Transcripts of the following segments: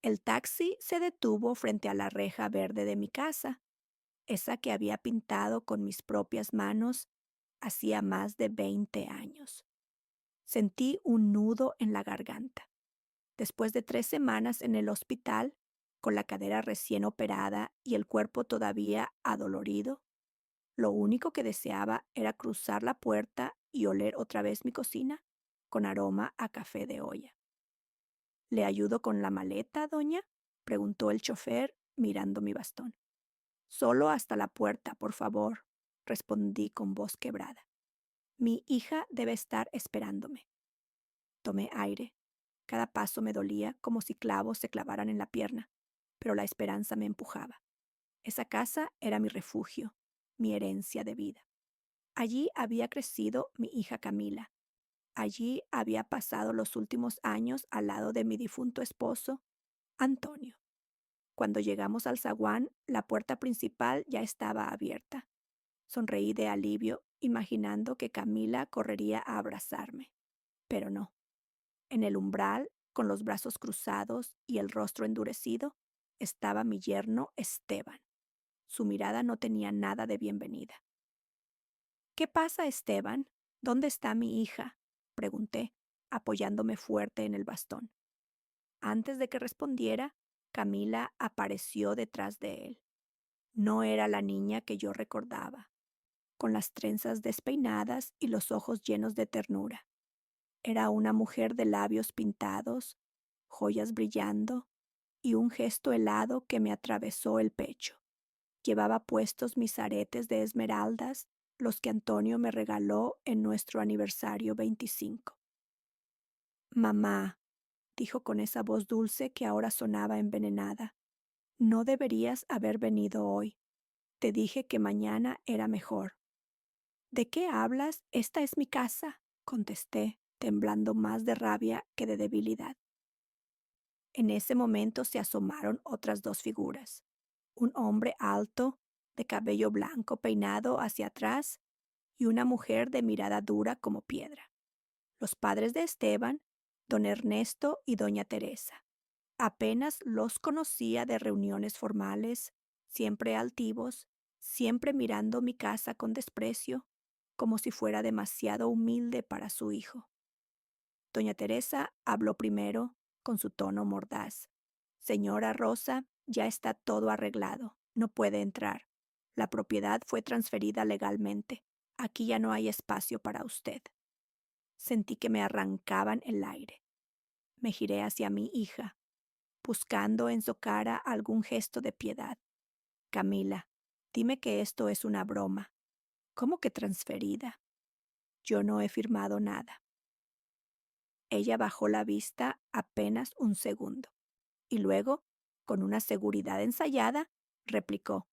El taxi se detuvo frente a la reja verde de mi casa, esa que había pintado con mis propias manos hacía más de 20 años. Sentí un nudo en la garganta. Después de 3 semanas en el hospital, con la cadera recién operada y el cuerpo todavía adolorido, lo único que deseaba era cruzar la puerta y oler otra vez mi cocina con aroma a café de olla. ¿Le ayudo con la maleta, doña?, preguntó el chofer mirando mi bastón. Solo hasta la puerta, por favor, respondí con voz quebrada. Mi hija debe estar esperándome. Tomé aire. Cada paso me dolía como si clavos se clavaran en la pierna, pero la esperanza me empujaba. Esa casa era mi refugio, mi herencia de vida. Allí había crecido mi hija Camila. Allí había pasado los últimos años al lado de mi difunto esposo, Antonio. Cuando llegamos al zaguán, la puerta principal ya estaba abierta. Sonreí de alivio, imaginando que Camila correría a abrazarme. Pero no. En el umbral, con los brazos cruzados y el rostro endurecido, estaba mi yerno Esteban. Su mirada no tenía nada de bienvenida. ¿Qué pasa, Esteban? ¿Dónde está mi hija?, pregunté, apoyándome fuerte en el bastón. Antes de que respondiera, Camila apareció detrás de él. No era la niña que yo recordaba, con las trenzas despeinadas y los ojos llenos de ternura. Era una mujer de labios pintados, joyas brillando y un gesto helado que me atravesó el pecho. Llevaba puestos mis aretes de esmeraldas, los que Antonio me regaló en nuestro aniversario 25. Mamá, dijo con esa voz dulce que ahora sonaba envenenada, no deberías haber venido hoy. Te dije que mañana era mejor. ¿De qué hablas? Esta es mi casa, contesté, temblando más de rabia que de debilidad. En ese momento se asomaron otras dos figuras. Un hombre alto, de cabello blanco peinado hacia atrás, y una mujer de mirada dura como piedra. Los padres de Esteban, don Ernesto y doña Teresa. Apenas los conocía de reuniones formales, siempre altivos, siempre mirando mi casa con desprecio, como si fuera demasiado humilde para su hijo. Doña Teresa habló primero, con su tono mordaz. Señora Rosa, ya está todo arreglado. No puede entrar. La propiedad fue transferida legalmente. Aquí ya no hay espacio para usted. Sentí que me arrancaban el aire. Me giré hacia mi hija, buscando en su cara algún gesto de piedad. Camila, dime que esto es una broma. ¿Cómo que transferida? Yo no he firmado nada. Ella bajó la vista apenas un segundo y luego, con una seguridad ensayada, replicó: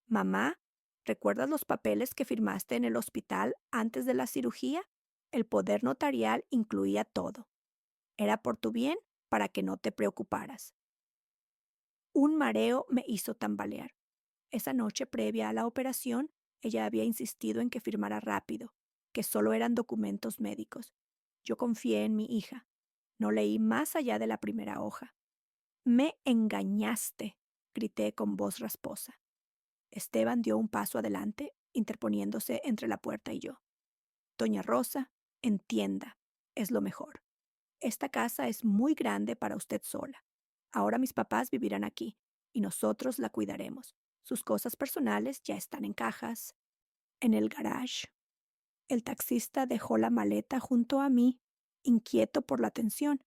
Mamá, ¿recuerdas los papeles que firmaste en el hospital antes de la cirugía? El poder notarial incluía todo. Era por tu bien, para que no te preocuparas. Un mareo me hizo tambalear. Esa noche previa a la operación, ella había insistido en que firmara rápido, que solo eran documentos médicos. Yo confié en mi hija. No leí más allá de la primera hoja. Me engañaste, grité con voz rasposa. Esteban dio un paso adelante, interponiéndose entre la puerta y yo. Doña Rosa, entienda, es lo mejor. Esta casa es muy grande para usted sola. Ahora mis papás vivirán aquí, y nosotros la cuidaremos. Sus cosas personales ya están en cajas, en el garage. El taxista dejó la maleta junto a mí, inquieto por la tensión.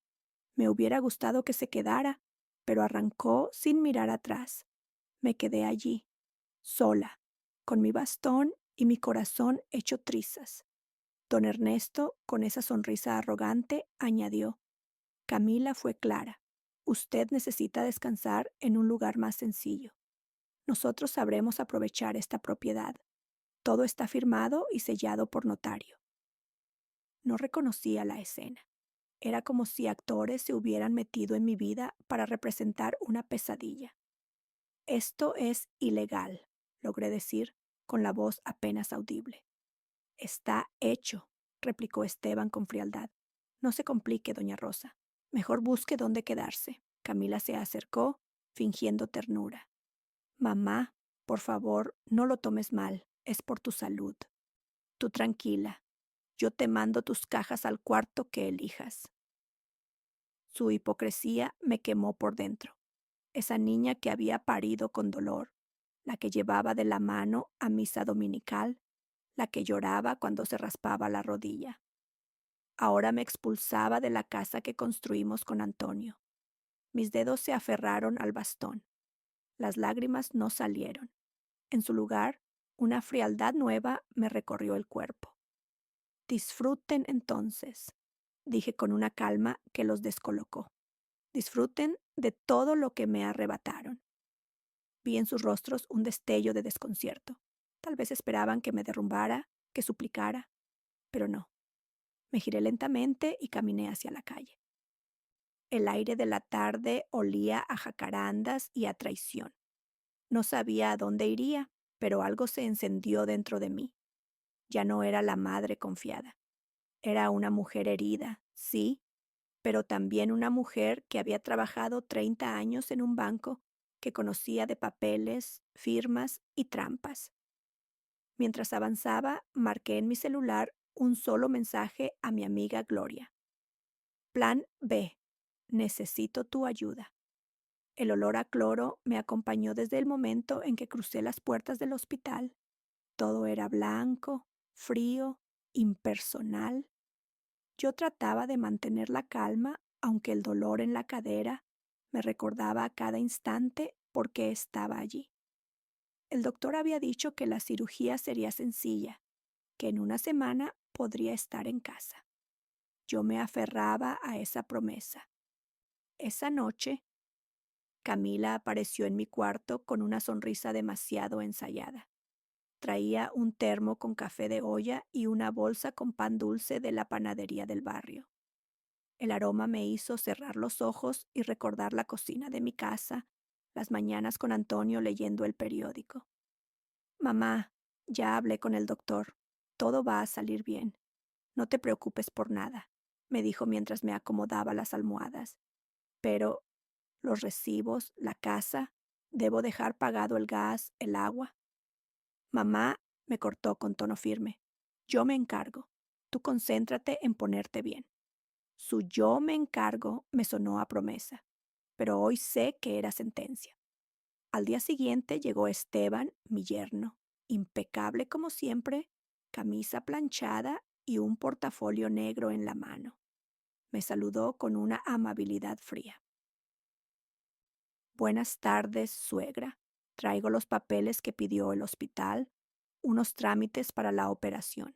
Me hubiera gustado que se quedara, pero arrancó sin mirar atrás. Me quedé allí, sola, con mi bastón y mi corazón hecho trizas. Don Ernesto, con esa sonrisa arrogante, añadió: Camila fue clara. Usted necesita descansar en un lugar más sencillo. Nosotros sabremos aprovechar esta propiedad. Todo está firmado y sellado por notario. No reconocía la escena. Era como si actores se hubieran metido en mi vida para representar una pesadilla. Esto es ilegal, logré decir con la voz apenas audible. Está hecho, replicó Esteban con frialdad. No se complique, doña Rosa. Mejor busque dónde quedarse. Camila se acercó, fingiendo ternura. Mamá, por favor, no lo tomes mal, es por tu salud. Tú tranquila, yo te mando tus cajas al cuarto que elijas. Su hipocresía me quemó por dentro. Esa niña que había parido con dolor, la que llevaba de la mano a misa dominical, la que lloraba cuando se raspaba la rodilla. Ahora me expulsaba de la casa que construimos con Antonio. Mis dedos se aferraron al bastón. Las lágrimas no salieron. En su lugar, una frialdad nueva me recorrió el cuerpo. Disfruten entonces, dije con una calma que los descolocó. Disfruten de todo lo que me arrebataron. Vi en sus rostros un destello de desconcierto. Tal vez esperaban que me derrumbara, que suplicara, pero no. Me giré lentamente y caminé hacia la calle. El aire de la tarde olía a jacarandas y a traición. No sabía a dónde iría, pero algo se encendió dentro de mí. Ya no era la madre confiada. Era una mujer herida, sí, pero también una mujer que había trabajado 30 años en un banco, que conocía de papeles, firmas y trampas. Mientras avanzaba, marqué en mi celular un solo mensaje a mi amiga Gloria. Plan B. Necesito tu ayuda. El olor a cloro me acompañó desde el momento en que crucé las puertas del hospital. Todo era blanco, frío, impersonal. Yo trataba de mantener la calma, aunque el dolor en la cadera me recordaba a cada instante por qué estaba allí. El doctor había dicho que la cirugía sería sencilla, que en una semana podría estar en casa. Yo me aferraba a esa promesa. Esa noche, Camila apareció en mi cuarto con una sonrisa demasiado ensayada. Traía un termo con café de olla y una bolsa con pan dulce de la panadería del barrio. El aroma me hizo cerrar los ojos y recordar la cocina de mi casa, las mañanas con Antonio leyendo el periódico. Mamá, ya hablé con el doctor. Todo va a salir bien. No te preocupes por nada, me dijo mientras me acomodaba las almohadas. Pero los recibos, la casa, debo dejar pagado el gas, el agua. Mamá, me cortó con tono firme. Yo me encargo. Tú concéntrate en ponerte bien. Su yo me encargo me sonó a promesa, pero hoy sé que era sentencia. Al día siguiente llegó Esteban, mi yerno, impecable como siempre, camisa planchada y un portafolio negro en la mano. Me saludó con una amabilidad fría. Buenas tardes, suegra. Traigo los papeles que pidió el hospital, unos trámites para la operación.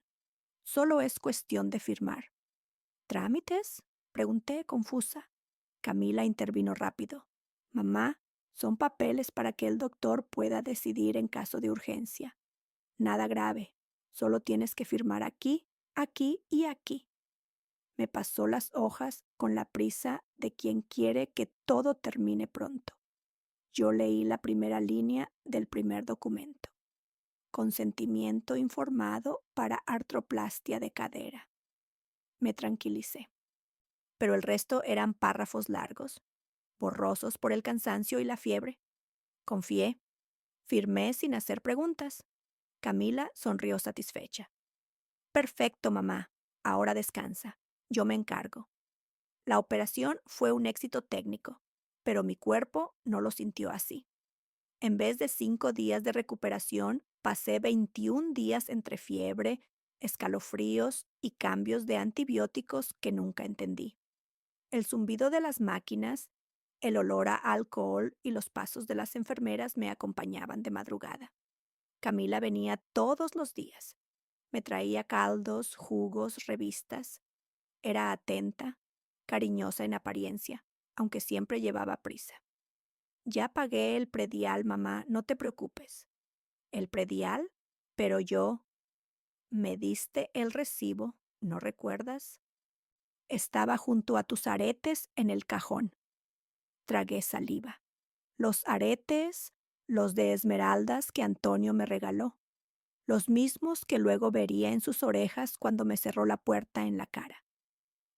Solo es cuestión de firmar. ¿Trámites?, pregunté confusa. Camila intervino rápido. Mamá, son papeles para que el doctor pueda decidir en caso de urgencia. Nada grave. Solo tienes que firmar aquí, aquí y aquí. Me pasó las hojas con la prisa de quien quiere que todo termine pronto. Yo leí la primera línea del primer documento. Consentimiento informado para artroplastia de cadera. Me tranquilicé. Pero el resto eran párrafos largos, borrosos por el cansancio y la fiebre. Confié. Firmé sin hacer preguntas. Camila sonrió satisfecha. Perfecto, mamá. Ahora descansa. Yo me encargo. La operación fue un éxito técnico, pero mi cuerpo no lo sintió así. En vez de 5 días de recuperación, pasé 21 días entre fiebre, escalofríos y cambios de antibióticos que nunca entendí. El zumbido de las máquinas, el olor a alcohol y los pasos de las enfermeras me acompañaban de madrugada. Camila venía todos los días. Me traía caldos, jugos, revistas. Era atenta, cariñosa en apariencia, aunque siempre llevaba prisa. Ya pagué el predial, mamá, no te preocupes. ¿El predial? Pero yo... Me diste el recibo, ¿no recuerdas? Estaba junto a tus aretes en el cajón. Tragué saliva. Los aretes, los de esmeraldas que Antonio me regaló. Los mismos que luego vería en sus orejas cuando me cerró la puerta en la cara.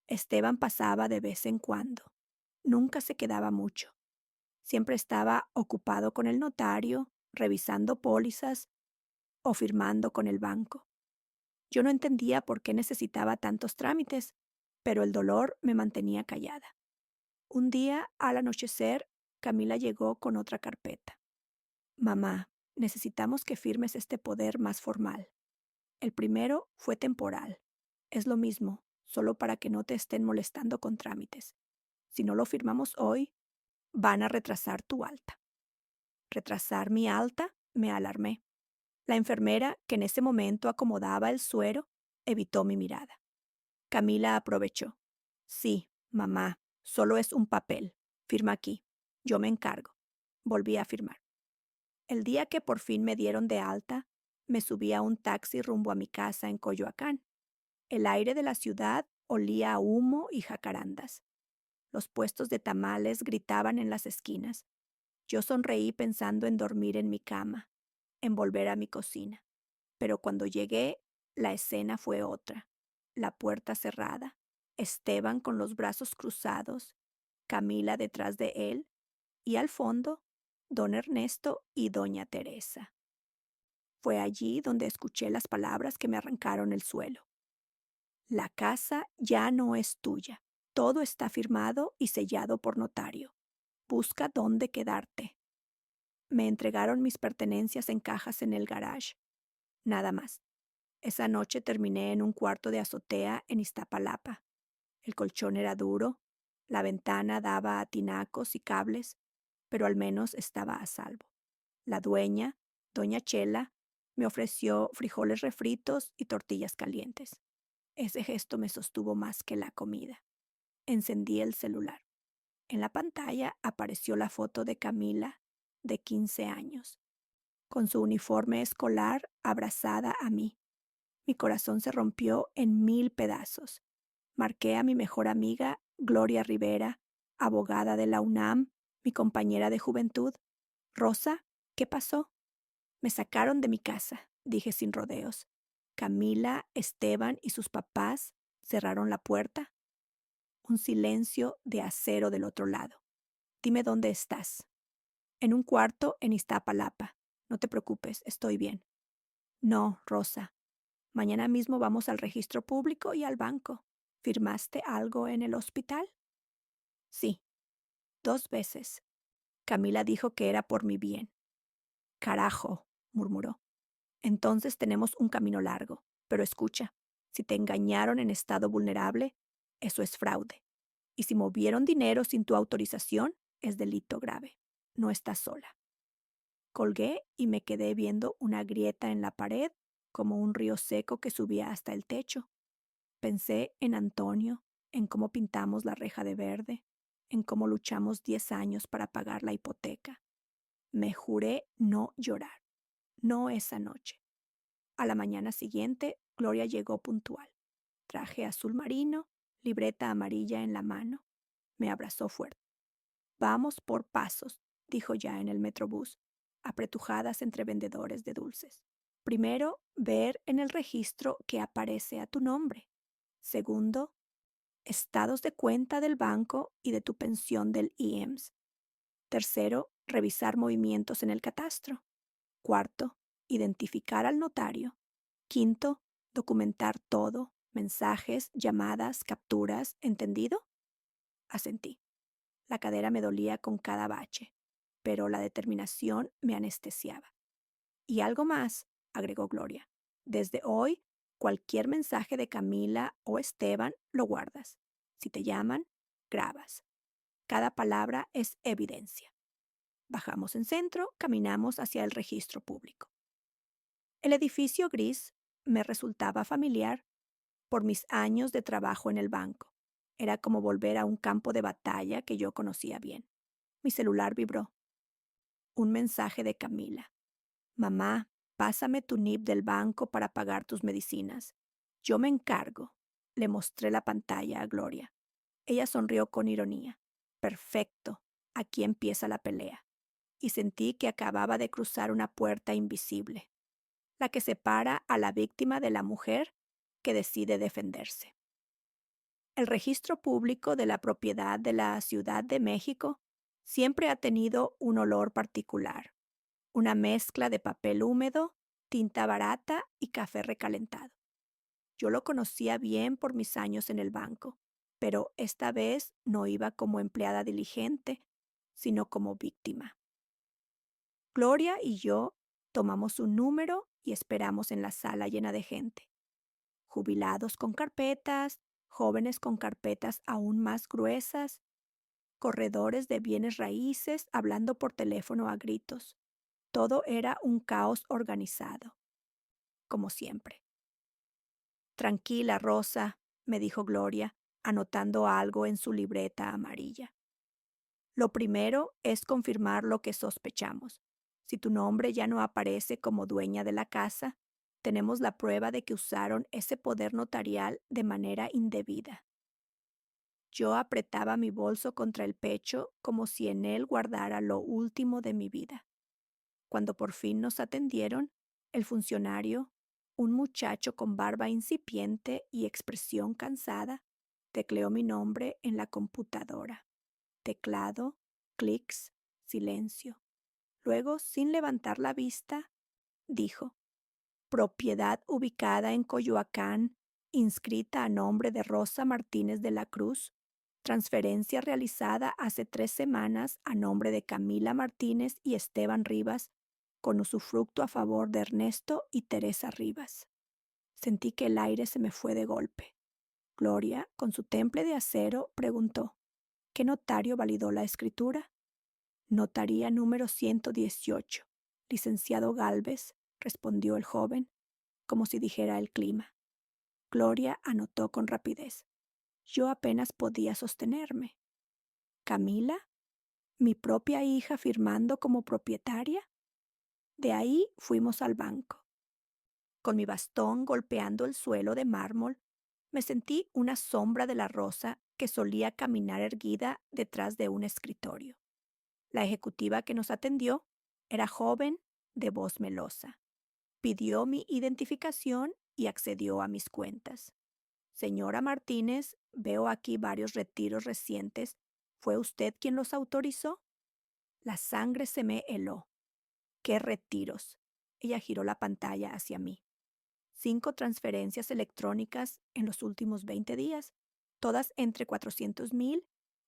Esteban pasaba de vez en cuando. nunca se quedaba mucho. Siempre estaba ocupado con el notario, revisando pólizas o firmando con el banco. Yo no entendía por qué necesitaba tantos trámites, pero el dolor me mantenía callada. Un día, al anochecer, Camila llegó con otra carpeta. Mamá, necesitamos que firmes este poder más formal. El primero fue temporal. Es lo mismo, solo para que no te estén molestando con trámites. Si no lo firmamos hoy, van a retrasar tu alta. Retrasar mi alta, me alarmé. La enfermera, que en ese momento acomodaba el suero, evitó mi mirada. Camila aprovechó. Sí, mamá, solo es un papel. Firma aquí. Yo me encargo. Volví a firmar. El día que por fin me dieron de alta, me subí a un taxi rumbo a mi casa en Coyoacán. El aire de la ciudad olía a humo y jacarandas. Los puestos de tamales gritaban en las esquinas. Yo sonreí pensando en dormir en mi cama, en volver a mi cocina. Pero cuando llegué, la escena fue otra. La puerta cerrada, Esteban con los brazos cruzados, Camila detrás de él y al fondo, don Ernesto y doña Teresa. Fue allí donde escuché las palabras que me arrancaron el suelo. La casa ya no es tuya. Todo está firmado y sellado por notario. Busca dónde quedarte. Me entregaron mis pertenencias en cajas en el garage. Nada más. Esa noche terminé en un cuarto de azotea en Iztapalapa. El colchón era duro, la ventana daba a tinacos y cables, pero al menos estaba a salvo. La dueña, doña Chela, me ofreció frijoles refritos y tortillas calientes. Ese gesto me sostuvo más que la comida. Encendí el celular. En la pantalla apareció la foto de Camila, de 15 años, con su uniforme escolar abrazada a mí. Mi corazón se rompió en 1000 pedazos. Marqué a mi mejor amiga, Gloria Rivera, abogada de la UNAM, mi compañera de juventud. Rosa, ¿qué pasó? Me sacaron de mi casa, dije sin rodeos. Camila, Esteban y sus papás cerraron la puerta. Un silencio de acero del otro lado. Dime dónde estás. En un cuarto en Iztapalapa. No te preocupes, estoy bien. No, Rosa. Mañana mismo vamos al registro público y al banco. ¿Firmaste algo en el hospital? Sí, 2 veces. Camila dijo que era por mi bien. Carajo, murmuró. Entonces tenemos un camino largo. Pero escucha, si te engañaron en estado vulnerable, eso es fraude. Y si movieron dinero sin tu autorización, es delito grave. No estás sola. Colgué y me quedé viendo una grieta en la pared como un río seco que subía hasta el techo. Pensé en Antonio, en cómo pintamos la reja de verde, en cómo luchamos 10 años para pagar la hipoteca. Me juré no llorar, no esa noche. A la mañana siguiente, Gloria llegó puntual. Traje azul marino, libreta amarilla en la mano. Me abrazó fuerte. Vamos por pasos, dijo ya en el metrobús, apretujadas entre vendedores de dulces. Primero, ver en el registro que aparece a tu nombre. Segundo, estados de cuenta del banco y de tu pensión del IEMS. Tercero, revisar movimientos en el catastro. Cuarto, identificar al notario. Quinto, documentar todo, mensajes, llamadas, capturas, ¿entendido? Asentí. La cadera me dolía con cada bache, pero la determinación me anestesiaba. Y algo más, agregó Gloria. Desde hoy, cualquier mensaje de Camila o Esteban lo guardas. Si te llaman, grabas. Cada palabra es evidencia. Bajamos en centro, caminamos hacia el registro público. El edificio gris me resultaba familiar por mis años de trabajo en el banco. Era como volver a un campo de batalla que yo conocía bien. Mi celular vibró. Un mensaje de Camila. Mamá, pásame tu NIP del banco para pagar tus medicinas. Yo me encargo. Le mostré la pantalla a Gloria. Ella sonrió con ironía. Perfecto. Aquí empieza la pelea. Y sentí que acababa de cruzar una puerta invisible, la que separa a la víctima de la mujer que decide defenderse. El registro público de la propiedad de la Ciudad de México siempre ha tenido un olor particular, una mezcla de papel húmedo, tinta barata y café recalentado. Yo lo conocía bien por mis años en el banco, pero esta vez no iba como empleada diligente, sino como víctima. Gloria y yo tomamos un número y esperamos en la sala llena de gente. Jubilados con carpetas, jóvenes con carpetas aún más gruesas, corredores de bienes raíces hablando por teléfono a gritos. Todo era un caos organizado, como siempre. Tranquila, Rosa, me dijo Gloria, anotando algo en su libreta amarilla. Lo primero es confirmar lo que sospechamos. Si tu nombre ya no aparece como dueña de la casa, tenemos la prueba de que usaron ese poder notarial de manera indebida. Yo apretaba mi bolso contra el pecho como si en él guardara lo último de mi vida. Cuando por fin nos atendieron, el funcionario, un muchacho con barba incipiente y expresión cansada, tecleó mi nombre en la computadora. Teclado, clics, silencio. Luego, sin levantar la vista, dijo: propiedad ubicada en Coyoacán, inscrita a nombre de Rosa Martínez de la Cruz, transferencia realizada hace 3 semanas a nombre de Camila Martínez y Esteban Rivas, con usufructo a favor de Ernesto y Teresa Rivas. Sentí que el aire se me fue de golpe. Gloria, con su temple de acero, preguntó: ¿qué notario validó la escritura? Notaría número 118, licenciado Gálvez, respondió el joven, como si dijera el clima. Gloria anotó con rapidez. Yo apenas podía sostenerme. ¿Camila? ¿Mi propia hija firmando como propietaria? De ahí fuimos al banco. Con mi bastón golpeando el suelo de mármol, me sentí una sombra de la Rosa que solía caminar erguida detrás de un escritorio. La ejecutiva que nos atendió era joven, de voz melosa. Pidió mi identificación y accedió a mis cuentas. Señora Martínez, veo aquí varios retiros recientes. ¿Fue usted quien los autorizó? La sangre se me heló. ¿Qué retiros? Ella giró la pantalla hacia mí. 5 transferencias electrónicas en los últimos 20 días, todas entre 400,000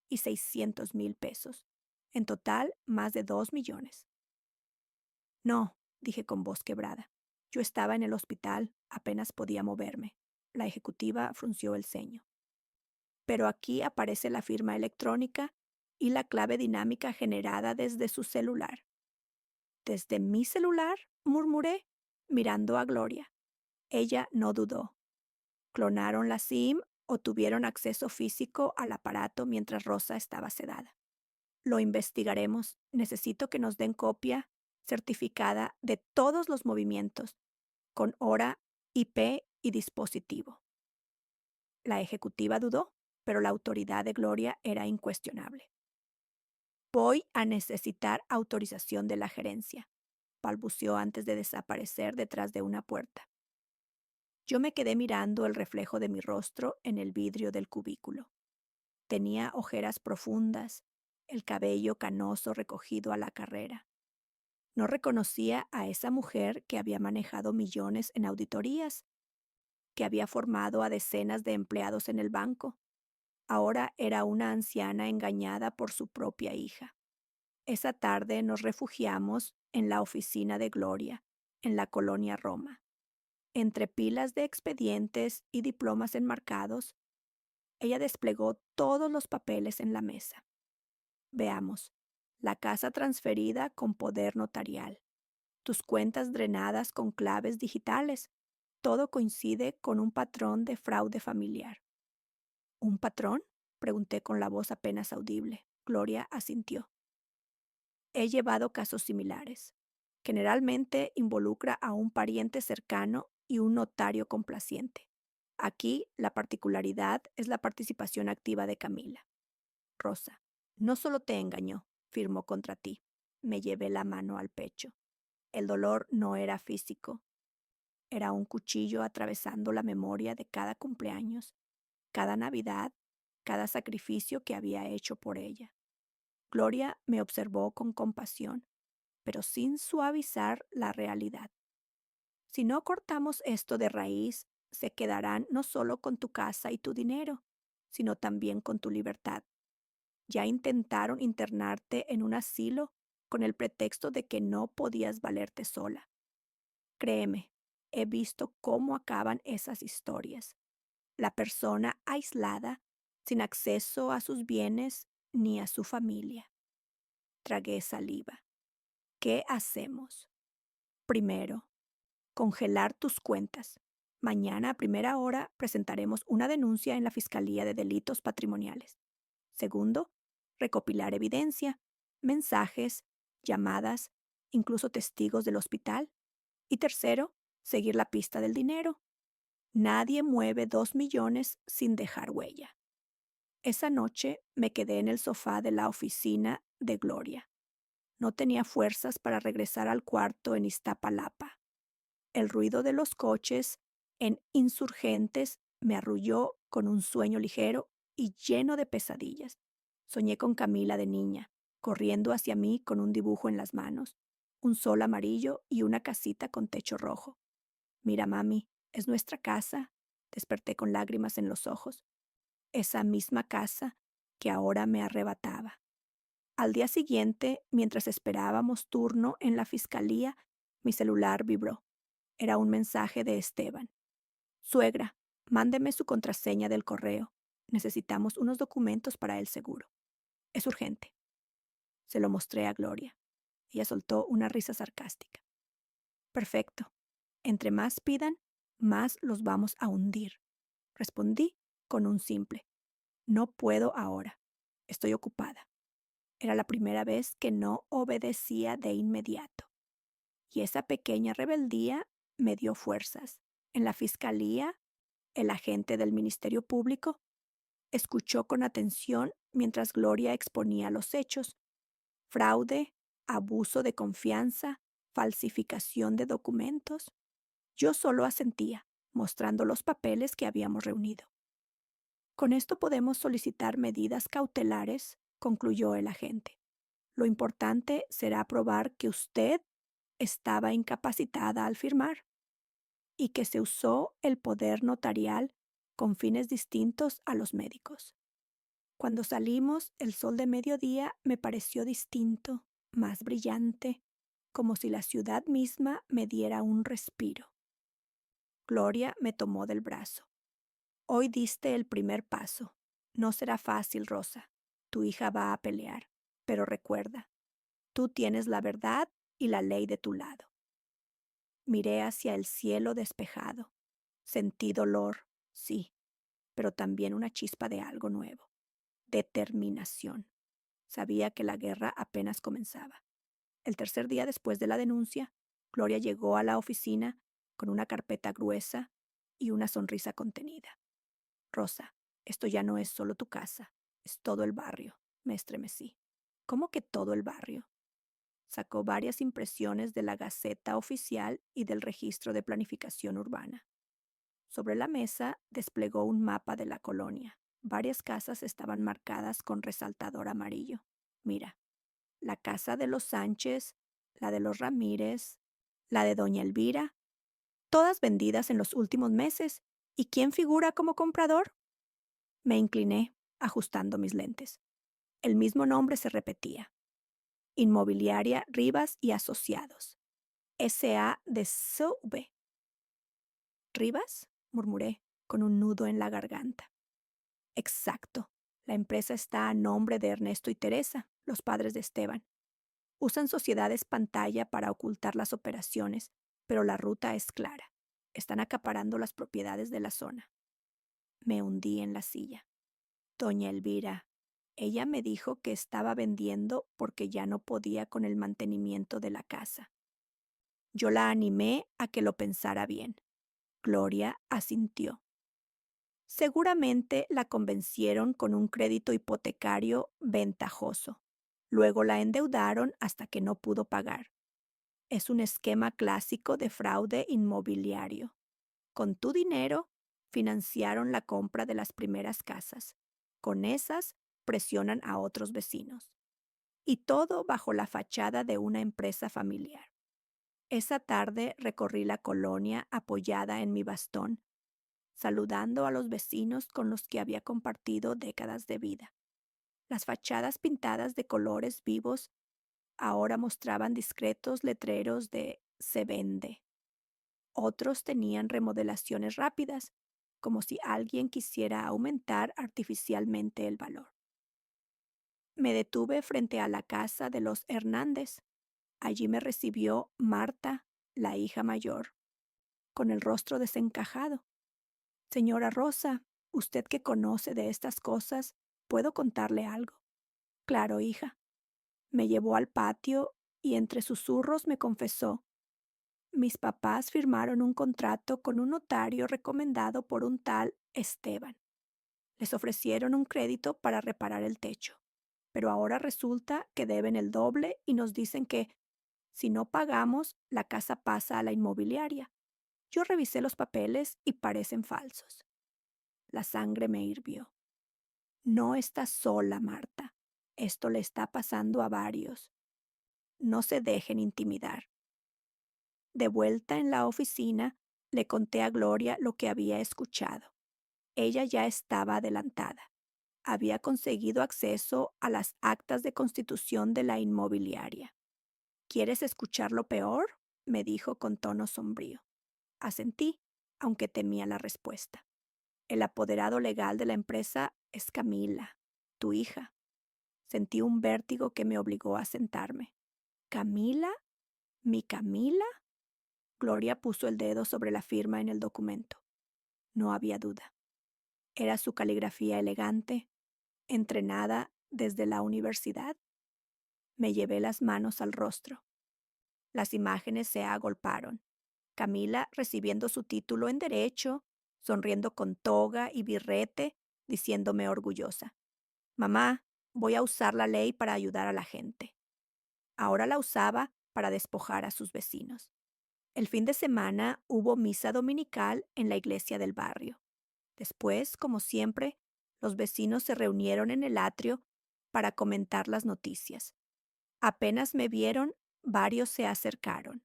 y 600,000 pesos. En total, más de 2 millones. No, dije con voz quebrada. Yo estaba en el hospital, apenas podía moverme. La ejecutiva frunció el ceño. Pero aquí aparece la firma electrónica y la clave dinámica generada desde su celular. ¿Desde mi celular?, murmuré, mirando a Gloria. Ella no dudó. ¿Clonaron la SIM o tuvieron acceso físico al aparato mientras Rosa estaba sedada? Lo investigaremos. Necesito que nos den copia certificada de todos los movimientos, con hora, IP y dispositivo. La ejecutiva dudó, pero la autoridad de Gloria era incuestionable. Voy a necesitar autorización de la gerencia, balbuceó antes de desaparecer detrás de una puerta. Yo me quedé mirando el reflejo de mi rostro en el vidrio del cubículo. Tenía ojeras profundas, el cabello canoso recogido a la carrera. No reconocía a esa mujer que había manejado millones en auditorías, que había formado a decenas de empleados en el banco. Ahora era una anciana engañada por su propia hija. Esa tarde nos refugiamos en la oficina de Gloria, en la colonia Roma. Entre pilas de expedientes y diplomas enmarcados, ella desplegó todos los papeles en la mesa. Veamos: la casa transferida con poder notarial, tus cuentas drenadas con claves digitales. Todo coincide con un patrón de fraude familiar. ¿Un patrón?, pregunté con la voz apenas audible. Gloria asintió. He llevado casos similares. Generalmente involucra a un pariente cercano y un notario complaciente. Aquí la particularidad es la participación activa de Camila. Rosa, no solo te engañó, firmó contra ti. Me llevé la mano al pecho. El dolor no era físico. Era un cuchillo atravesando la memoria de cada cumpleaños, cada Navidad cada sacrificio que había hecho por ella. Gloria me observó con compasión, pero sin suavizar la realidad. Si no cortamos esto de raíz, se quedarán no solo con tu casa y tu dinero, sino también con tu libertad. Ya intentaron internarte en un asilo con el pretexto de que no podías valerte sola. Créeme, he visto cómo acaban esas historias. La persona aislada, sin acceso a sus bienes ni a su familia. Tragué saliva. ¿Qué hacemos? Primero, congelar tus cuentas. Mañana a primera hora presentaremos una denuncia en la Fiscalía de Delitos Patrimoniales. Segundo, recopilar evidencia, mensajes, llamadas, incluso testigos del hospital. Y tercero, seguir la pista del dinero. Nadie mueve 2 millones sin dejar huella. Esa noche me quedé en el sofá de la oficina de Gloria. No tenía fuerzas para regresar al cuarto en Iztapalapa. El ruido de los coches en Insurgentes me arrulló con un sueño ligero y lleno de pesadillas. Soñé con Camila de niña, corriendo hacia mí con un dibujo en las manos, un sol amarillo y una casita con techo rojo. Mira, mami, es nuestra casa. Desperté con lágrimas en los ojos. Esa misma casa que ahora me arrebataba. Al día siguiente, mientras esperábamos turno en la fiscalía, mi celular vibró. Era un mensaje de Esteban. Suegra, mándeme su contraseña del correo. Necesitamos unos documentos para el seguro. Es urgente. Se lo mostré a Gloria. Ella soltó una risa sarcástica. Perfecto. Entre más pidan, más los vamos a hundir. Respondí con un simple. No puedo ahora. Estoy ocupada. Era la primera vez que no obedecía de inmediato. Y esa pequeña rebeldía me dio fuerzas. En la fiscalía, el agente del Ministerio Público escuchó con atención mientras Gloria exponía los hechos: fraude, abuso de confianza, falsificación de documentos. Yo solo asentía, mostrando los papeles que habíamos reunido. Con esto podemos solicitar medidas cautelares, concluyó el agente. Lo importante será probar que usted estaba incapacitada al firmar y que se usó el poder notarial con fines distintos a los médicos. Cuando salimos, el sol de mediodía me pareció distinto, más brillante, como si la ciudad misma me diera un respiro. Gloria me tomó del brazo. Hoy diste el primer paso. No será fácil, Rosa. Tu hija va a pelear. Pero recuerda, tú tienes la verdad y la ley de tu lado. Miré hacia el cielo despejado. Sentí dolor, sí, pero también una chispa de algo nuevo. Determinación. Sabía que la guerra apenas comenzaba. El tercer día después de la denuncia, Gloria llegó a la oficina con una carpeta gruesa y una sonrisa contenida. Rosa, esto ya no es solo tu casa, es todo el barrio. Me estremecí. ¿Cómo que todo el barrio? Sacó varias impresiones de la Gaceta Oficial y del Registro de Planificación Urbana. Sobre la mesa desplegó un mapa de la colonia. Varias casas estaban marcadas con resaltador amarillo. Mira, la casa de los Sánchez, la de los Ramírez, la de doña Elvira, todas vendidas en los últimos meses. ¿Y quién figura como comprador? Me incliné, ajustando mis lentes. El mismo nombre se repetía. Inmobiliaria Rivas y Asociados. S.A. de S.V. ¿Rivas? Murmuré, con un nudo en la garganta. Exacto. La empresa está a nombre de Ernesto y Teresa, los padres de Esteban. Usan sociedades pantalla para ocultar las operaciones, pero la ruta es clara. Están acaparando las propiedades de la zona. Me hundí en la silla. Doña Elvira. Ella me dijo que estaba vendiendo porque ya no podía con el mantenimiento de la casa. Yo la animé a que lo pensara bien. Gloria asintió. Seguramente la convencieron con un crédito hipotecario ventajoso. Luego la endeudaron hasta que no pudo pagar. Es un esquema clásico de fraude inmobiliario. Con tu dinero financiaron la compra de las primeras casas. Con esas presionan a otros vecinos. Y todo bajo la fachada de una empresa familiar. Esa tarde recorrí la colonia apoyada en mi bastón, saludando a los vecinos con los que había compartido décadas de vida. Las fachadas pintadas de colores vivos ahora mostraban discretos letreros de "se vende". Otros tenían remodelaciones rápidas, como si alguien quisiera aumentar artificialmente el valor. Me detuve frente a la casa de los Hernández. Allí me recibió Marta, la hija mayor, con el rostro desencajado. Señora Rosa, usted que conoce de estas cosas, ¿puedo contarle algo? Claro, hija. Me llevó al patio y entre susurros me confesó: mis papás firmaron un contrato con un notario recomendado por un tal Esteban. Les ofrecieron un crédito para reparar el techo, pero ahora resulta que deben el doble y nos dicen que, si no pagamos, la casa pasa a la inmobiliaria. Yo revisé los papeles y parecen falsos. La sangre me hirvió. No estás sola, Marta. Esto le está pasando a varios. No se dejen intimidar. De vuelta en la oficina, le conté a Gloria lo que había escuchado. Ella ya estaba adelantada. Había conseguido acceso a las actas de constitución de la inmobiliaria. ¿Quieres escuchar lo peor?, me dijo con tono sombrío. Asentí, aunque temía la respuesta. El apoderado legal de la empresa es Camila, tu hija. Sentí un vértigo que me obligó a sentarme. ¿Camila? ¿Mi Camila? Gloria puso el dedo sobre la firma en el documento. No había duda. Era su caligrafía elegante, entrenada desde la universidad. Me llevé las manos al rostro. Las imágenes se agolparon. Camila recibiendo su título en Derecho, sonriendo con toga y birrete, diciéndome orgullosa: mamá, voy a usar la ley para ayudar a la gente. Ahora la usaba para despojar a sus vecinos. El fin de semana hubo misa dominical en la iglesia del barrio. Después, como siempre, los vecinos se reunieron en el atrio para comentar las noticias. Apenas me vieron, varios se acercaron.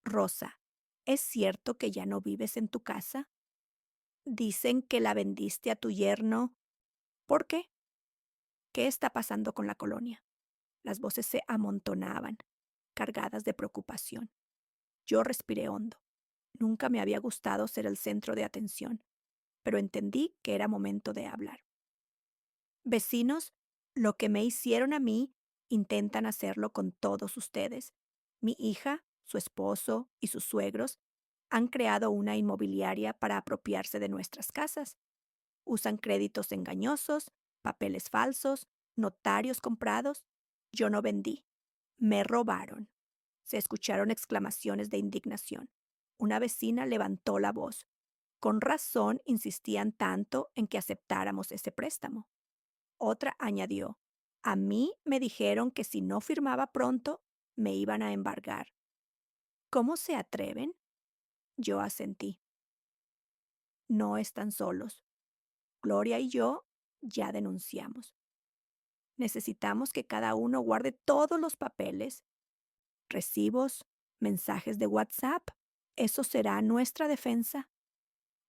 Rosa, ¿es cierto que ya no vives en tu casa? Dicen que la vendiste a tu yerno. ¿Por qué? ¿Qué está pasando con la colonia? Las voces se amontonaban, cargadas de preocupación. Yo respiré hondo. Nunca me había gustado ser el centro de atención, pero entendí que era momento de hablar. Vecinos, lo que me hicieron a mí, intentan hacerlo con todos ustedes. Mi hija, su esposo y sus suegros han creado una inmobiliaria para apropiarse de nuestras casas. Usan créditos engañosos, papeles falsos, notarios comprados. Yo no vendí. Me robaron. Se escucharon exclamaciones de indignación. Una vecina levantó la voz. Con razón insistían tanto en que aceptáramos ese préstamo. Otra añadió: a mí me dijeron que si no firmaba pronto, me iban a embargar. ¿Cómo se atreven? Yo asentí. No están solos. Gloria y yo ya denunciamos. Necesitamos que cada uno guarde todos los papeles, recibos, mensajes de WhatsApp. Eso será nuestra defensa.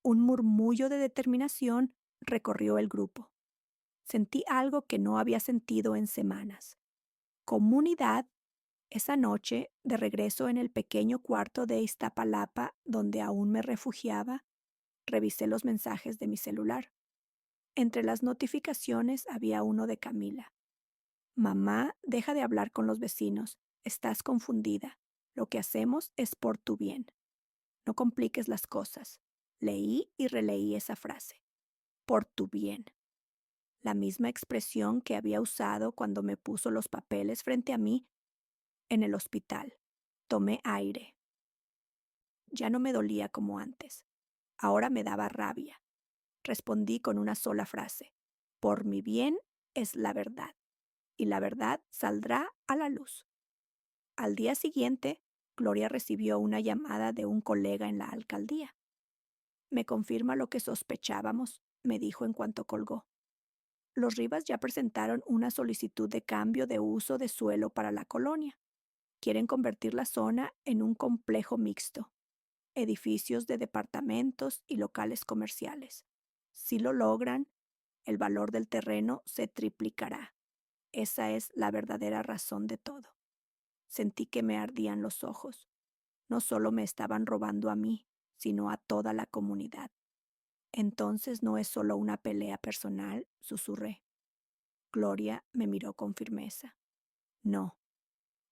Un murmullo de determinación recorrió el grupo. Sentí algo que no había sentido en semanas. Comunidad. Esa noche, de regreso en el pequeño cuarto de Iztapalapa donde aún me refugiaba, revisé los mensajes de mi celular. Entre las notificaciones había uno de Camila. Mamá, deja de hablar con los vecinos. Estás confundida. Lo que hacemos es por tu bien. No compliques las cosas. Leí y releí esa frase. Por tu bien. La misma expresión que había usado cuando me puso los papeles frente a mí en el hospital. Tomé aire. Ya no me dolía como antes. Ahora me daba rabia. Respondí con una sola frase. Por mi bien es la verdad. Y la verdad saldrá a la luz. Al día siguiente, Gloria recibió una llamada de un colega en la alcaldía. Me confirma lo que sospechábamos, me dijo en cuanto colgó. Los Rivas ya presentaron una solicitud de cambio de uso de suelo para la colonia. Quieren convertir la zona en un complejo mixto, edificios de departamentos y locales comerciales. Si lo logran, el valor del terreno se triplicará. Esa es la verdadera razón de todo. Sentí que me ardían los ojos. No solo me estaban robando a mí, sino a toda la comunidad. Entonces no es solo una pelea personal, susurré. Gloria me miró con firmeza. No,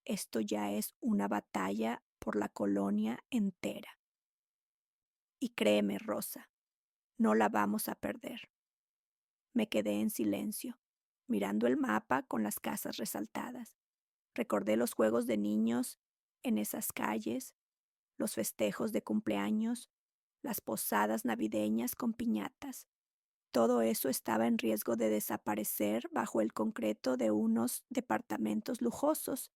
esto ya es una batalla por la colonia entera. Y créeme, Rosa, no la vamos a perder. Me quedé en silencio, mirando el mapa con las casas resaltadas. Recordé los juegos de niños en esas calles, los festejos de cumpleaños, las posadas navideñas con piñatas. Todo eso estaba en riesgo de desaparecer bajo el concreto de unos departamentos lujosos.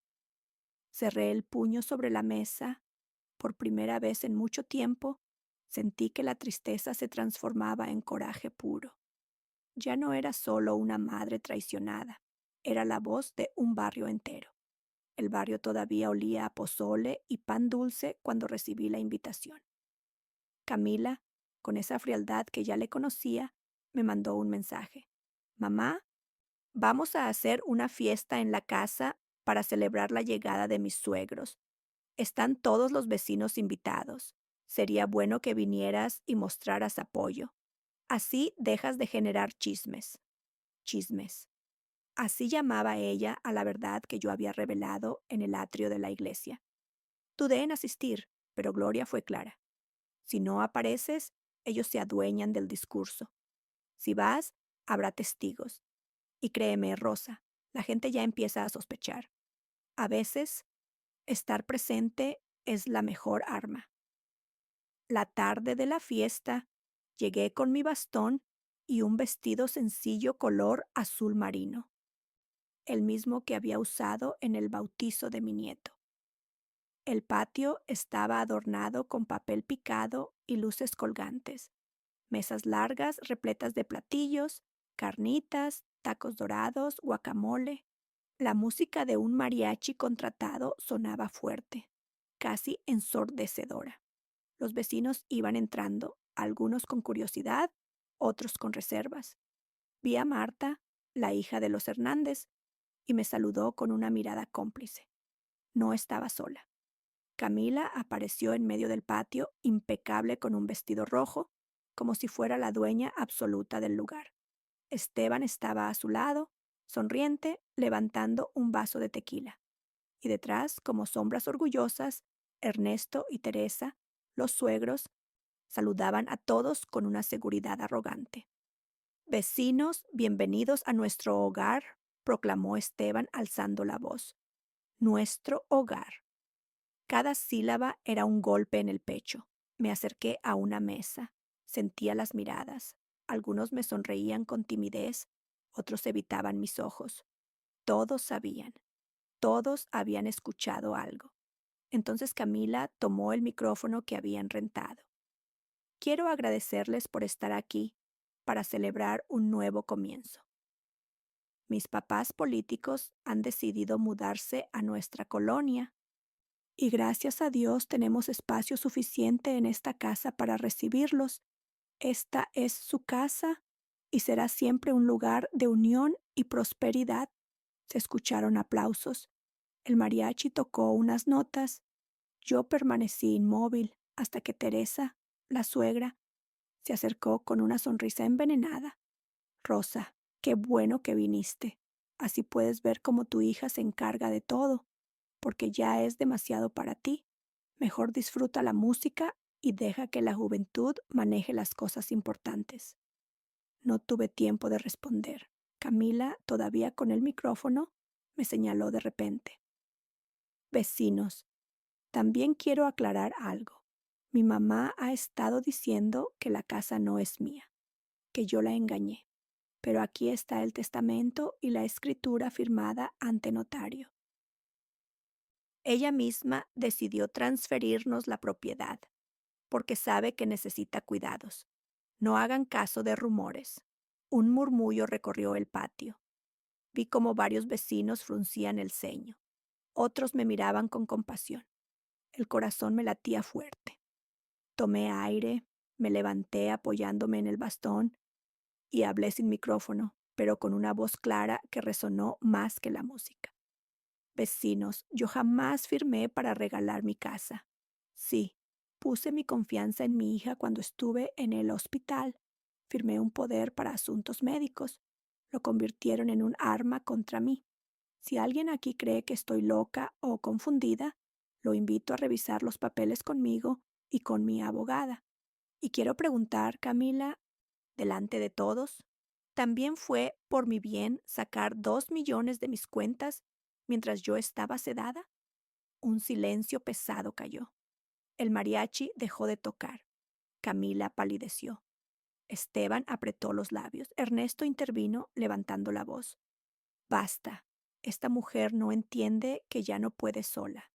Cerré el puño sobre la mesa. Por primera vez en mucho tiempo, sentí que la tristeza se transformaba en coraje puro. Ya no era solo una madre traicionada, era la voz de un barrio entero. El barrio todavía olía a pozole y pan dulce cuando recibí la invitación. Camila, con esa frialdad que ya le conocía, me mandó un mensaje. Mamá, vamos a hacer una fiesta en la casa para celebrar la llegada de mis suegros. Están todos los vecinos invitados. Sería bueno que vinieras y mostraras apoyo. Así dejas de generar chismes. Chismes. Así llamaba ella a la verdad que yo había revelado en el atrio de la iglesia. Dudé en asistir, pero Gloria fue clara. Si no apareces, ellos se adueñan del discurso. Si vas, habrá testigos. Y créeme, Rosa, la gente ya empieza a sospechar. A veces, estar presente es la mejor arma. La tarde de la fiesta, llegué con mi bastón y un vestido sencillo color azul marino, el mismo que había usado en el bautizo de mi nieto. El patio estaba adornado con papel picado y luces colgantes, mesas largas repletas de platillos, carnitas, tacos dorados, guacamole. La música de un mariachi contratado sonaba fuerte, casi ensordecedora. Los vecinos iban entrando, algunos con curiosidad, otros con reservas. Vi a Marta, la hija de los Hernández, y me saludó con una mirada cómplice. No estaba sola. Camila apareció en medio del patio, impecable con un vestido rojo, como si fuera la dueña absoluta del lugar. Esteban estaba a su lado, sonriente, levantando un vaso de tequila. Y detrás, como sombras orgullosas, Ernesto y Teresa, los suegros, saludaban a todos con una seguridad arrogante. Vecinos, bienvenidos a nuestro hogar, proclamó Esteban alzando la voz. Nuestro hogar. Cada sílaba era un golpe en el pecho. Me acerqué a una mesa. Sentía las miradas. Algunos me sonreían con timidez, otros evitaban mis ojos. Todos sabían. Todos habían escuchado algo. Entonces Camila tomó el micrófono que habían rentado. Quiero agradecerles por estar aquí para celebrar un nuevo comienzo. Mis papás políticos han decidido mudarse a nuestra colonia y gracias a Dios tenemos espacio suficiente en esta casa para recibirlos. Esta es su casa y será siempre un lugar de unión y prosperidad. Se escucharon aplausos. El mariachi tocó unas notas. Yo permanecí inmóvil hasta que Teresa, la suegra, se acercó con una sonrisa envenenada. Rosa, qué bueno que viniste. Así puedes ver cómo tu hija se encarga de todo, porque ya es demasiado para ti. Mejor disfruta la música y deja que la juventud maneje las cosas importantes. No tuve tiempo de responder. Camila, todavía con el micrófono, me señaló de repente. Vecinos, también quiero aclarar algo. Mi mamá ha estado diciendo que la casa no es mía, que yo la engañé, pero aquí está el testamento y la escritura firmada ante notario. Ella misma decidió transferirnos la propiedad, porque sabe que necesita cuidados. No hagan caso de rumores. Un murmullo recorrió el patio. Vi cómo varios vecinos fruncían el ceño. Otros me miraban con compasión. El corazón me latía fuerte. Tomé aire, me levanté apoyándome en el bastón y hablé sin micrófono, pero con una voz clara que resonó más que la música. Vecinos, yo jamás firmé para regalar mi casa. Sí, puse mi confianza en mi hija cuando estuve en el hospital. Firmé un poder para asuntos médicos. Lo convirtieron en un arma contra mí. Si alguien aquí cree que estoy loca o confundida, lo invito a revisar los papeles conmigo y con mi abogada. Y quiero preguntar, Camila, delante de todos, ¿también fue por mi bien sacar 2 millones de mis cuentas mientras yo estaba sedada? Un silencio pesado cayó. El mariachi dejó de tocar. Camila palideció. Esteban apretó los labios. Ernesto intervino levantando la voz. Basta. Esta mujer no entiende que ya no puede sola.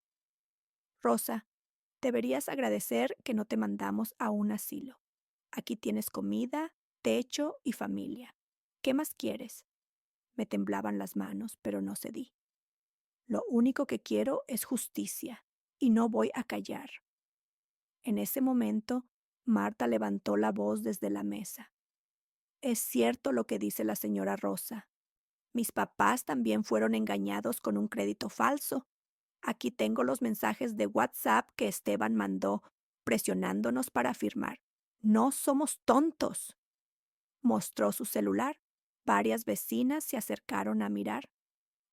Rosa, deberías agradecer que no te mandamos a un asilo. Aquí tienes comida, techo y familia. ¿Qué más quieres? Me temblaban las manos, pero no cedí. Lo único que quiero es justicia, y no voy a callar. En ese momento, Marta levantó la voz desde la mesa. Es cierto lo que dice la señora Rosa. Mis papás también fueron engañados con un crédito falso. Aquí tengo los mensajes de WhatsApp que Esteban mandó, presionándonos para firmar. No somos tontos. Mostró su celular. Varias vecinas se acercaron a mirar.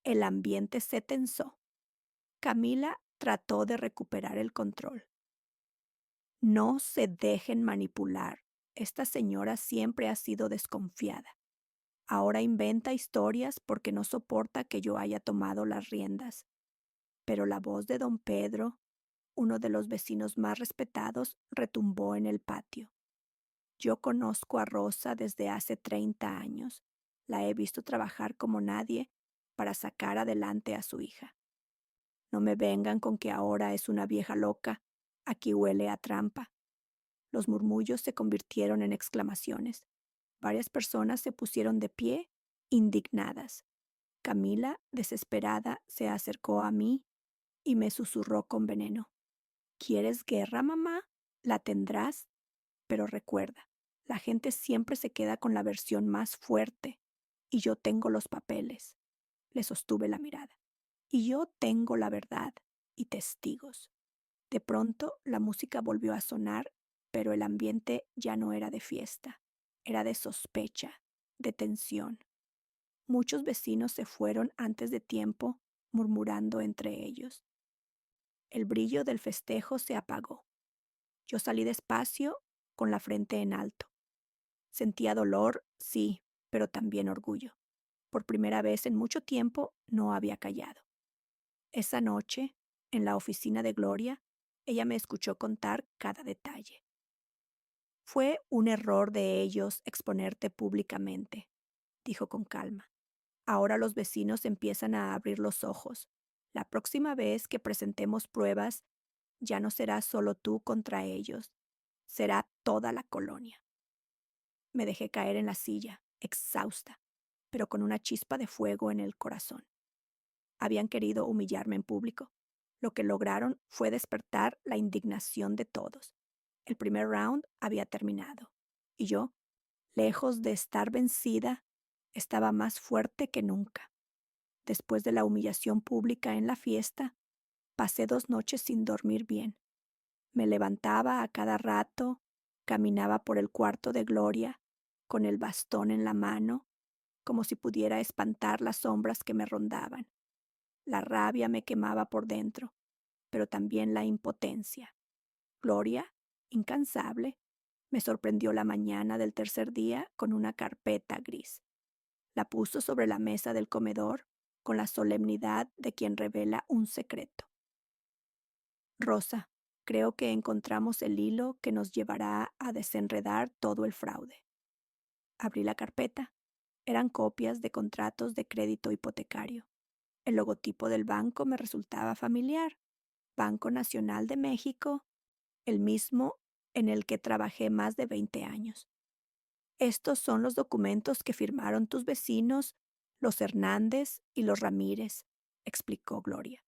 El ambiente se tensó. Camila trató de recuperar el control. No se dejen manipular. Esta señora siempre ha sido desconfiada. Ahora inventa historias porque no soporta que yo haya tomado las riendas. Pero la voz de don Pedro, uno de los vecinos más respetados, retumbó en el patio. Yo conozco a Rosa desde hace 30 años. La he visto trabajar como nadie para sacar adelante a su hija. No me vengan con que ahora es una vieja loca. Aquí huele a trampa. Los murmullos se convirtieron en exclamaciones. Varias personas se pusieron de pie, indignadas. Camila, desesperada, se acercó a mí y me susurró con veneno. ¿Quieres guerra, mamá? La tendrás, pero recuerda, la gente siempre se queda con la versión más fuerte y yo tengo los papeles. Le sostuve la mirada. Y yo tengo la verdad y testigos. De pronto la música volvió a sonar, pero el ambiente ya no era de fiesta, era de sospecha, de tensión. Muchos vecinos se fueron antes de tiempo, murmurando entre ellos. El brillo del festejo se apagó. Yo salí despacio, con la frente en alto. Sentía dolor, sí, pero también orgullo. Por primera vez en mucho tiempo no había callado. Esa noche, en la oficina de Gloria, ella me escuchó contar cada detalle. Fue un error de ellos exponerte públicamente, dijo con calma. Ahora los vecinos empiezan a abrir los ojos. La próxima vez que presentemos pruebas, ya no será solo tú contra ellos, será toda la colonia. Me dejé caer en la silla, exhausta, pero con una chispa de fuego en el corazón. Habían querido humillarme en público. Lo que lograron fue despertar la indignación de todos. El primer round había terminado, y yo, lejos de estar vencida, estaba más fuerte que nunca. Después de la humillación pública en la fiesta, pasé 2 noches sin dormir bien. Me levantaba a cada rato, caminaba por el cuarto de Gloria, con el bastón en la mano, como si pudiera espantar las sombras que me rondaban. La rabia me quemaba por dentro, pero también la impotencia. Gloria, incansable, me sorprendió la mañana del tercer día con una carpeta gris. La puso sobre la mesa del comedor con la solemnidad de quien revela un secreto. Rosa, creo que encontramos el hilo que nos llevará a desenredar todo el fraude. Abrí la carpeta. Eran copias de contratos de crédito hipotecario. El logotipo del banco me resultaba familiar. Banco Nacional de México, el mismo en el que trabajé más de 20 años. Estos son los documentos que firmaron tus vecinos, los Hernández y los Ramírez, explicó Gloria.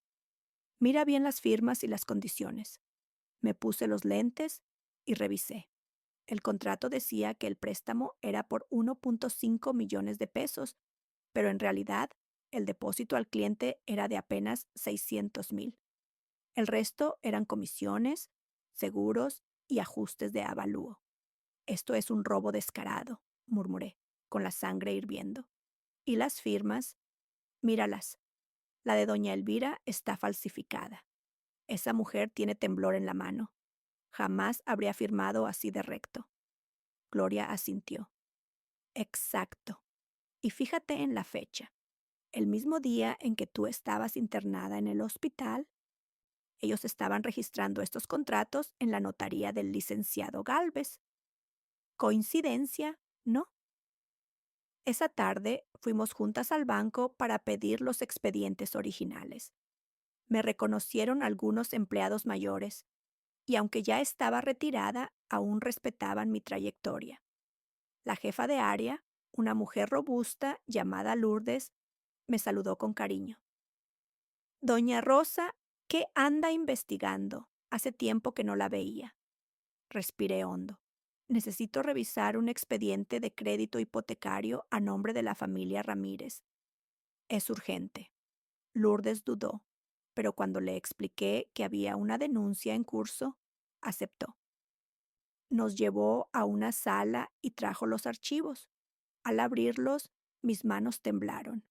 Mira bien las firmas y las condiciones. Me puse los lentes y revisé. El contrato decía que el préstamo era por 1.5 millones de pesos, pero en realidad el depósito al cliente era de apenas 600,000. El resto eran comisiones, seguros y ajustes de avalúo. Esto es un robo descarado, murmuré, con la sangre hirviendo. ¿Y las firmas? Míralas. La de doña Elvira está falsificada. Esa mujer tiene temblor en la mano. Jamás habría firmado así de recto. Gloria asintió. Exacto. Y fíjate en la fecha. El mismo día en que tú estabas internada en el hospital, ellos estaban registrando estos contratos en la notaría del licenciado Gálvez. ¿Coincidencia? No. Esa tarde fuimos juntas al banco para pedir los expedientes originales. Me reconocieron algunos empleados mayores, y aunque ya estaba retirada, aún respetaban mi trayectoria. La jefa de área, una mujer robusta llamada Lourdes, me saludó con cariño. Doña Rosa, ¿qué anda investigando? Hace tiempo que no la veía. Respiré hondo. Necesito revisar un expediente de crédito hipotecario a nombre de la familia Ramírez. Es urgente. Lourdes dudó, pero cuando le expliqué que había una denuncia en curso, aceptó. Nos llevó a una sala y trajo los archivos. Al abrirlos, mis manos temblaron.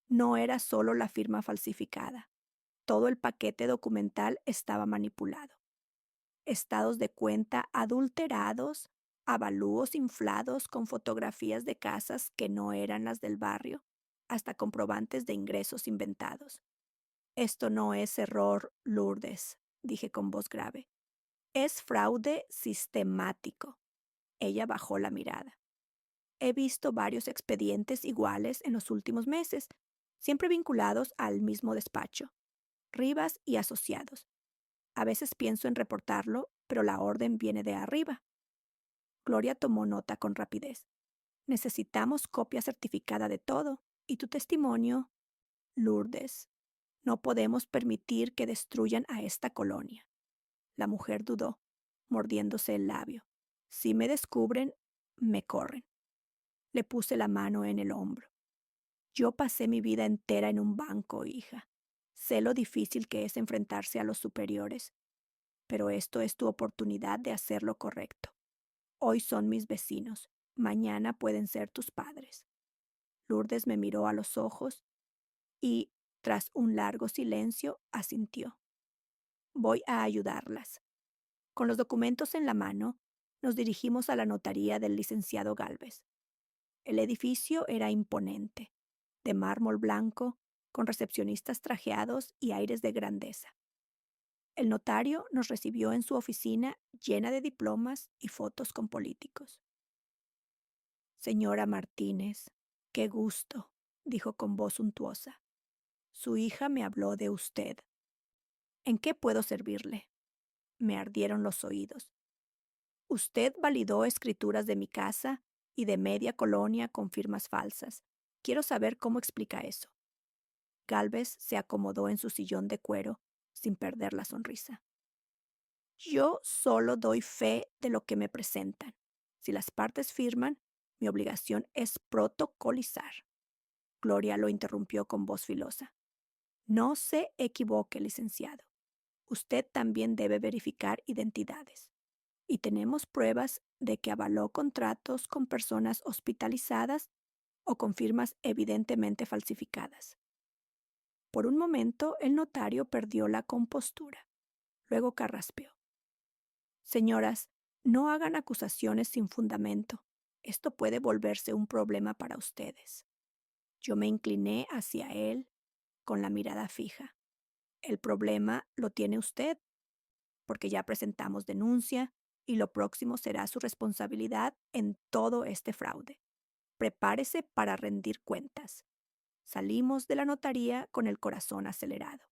No era solo la firma falsificada. Todo el paquete documental estaba manipulado. Estados de cuenta adulterados, avalúos inflados con fotografías de casas que no eran las del barrio, hasta comprobantes de ingresos inventados. Esto no es error, Lourdes, dije con voz grave. Es fraude sistemático. Ella bajó la mirada. He visto varios expedientes iguales en los últimos meses, siempre vinculados al mismo despacho, Rivas y Asociados. A veces pienso en reportarlo, pero la orden viene de arriba. Gloria tomó nota con rapidez. Necesitamos copia certificada de todo, y tu testimonio, Lourdes. No podemos permitir que destruyan a esta colonia. La mujer dudó, mordiéndose el labio. Si me descubren, me corren. Le puse la mano en el hombro. Yo pasé mi vida entera en un banco, hija. Sé lo difícil que es enfrentarse a los superiores, pero esto es tu oportunidad de hacer lo correcto. Hoy son mis vecinos, mañana pueden ser tus padres. Lourdes me miró a los ojos y, tras un largo silencio, asintió. Voy a ayudarlas. Con los documentos en la mano, nos dirigimos a la notaría del licenciado Gálvez. El edificio era imponente, de mármol blanco, con recepcionistas trajeados y aires de grandeza. El notario nos recibió en su oficina llena de diplomas y fotos con políticos. Señora Martínez, qué gusto, dijo con voz suntuosa. Su hija me habló de usted. ¿En qué puedo servirle? Me ardieron los oídos. Usted validó escrituras de mi casa y de media colonia con firmas falsas. Quiero saber cómo explica eso. Gálvez se acomodó en su sillón de cuero sin perder la sonrisa. Yo solo doy fe de lo que me presentan. Si las partes firman, mi obligación es protocolizar. Gloria lo interrumpió con voz filosa. No se equivoque, licenciado. Usted también debe verificar identidades. Y tenemos pruebas de que avaló contratos con personas hospitalizadas o con firmas evidentemente falsificadas. Por un momento el notario perdió la compostura. Luego carraspeó. Señoras, no hagan acusaciones sin fundamento. Esto puede volverse un problema para ustedes. Yo me incliné hacia él con la mirada fija. El problema lo tiene usted, porque ya presentamos denuncia y lo próximo será su responsabilidad en todo este fraude. Prepárese para rendir cuentas. Salimos de la notaría con el corazón acelerado.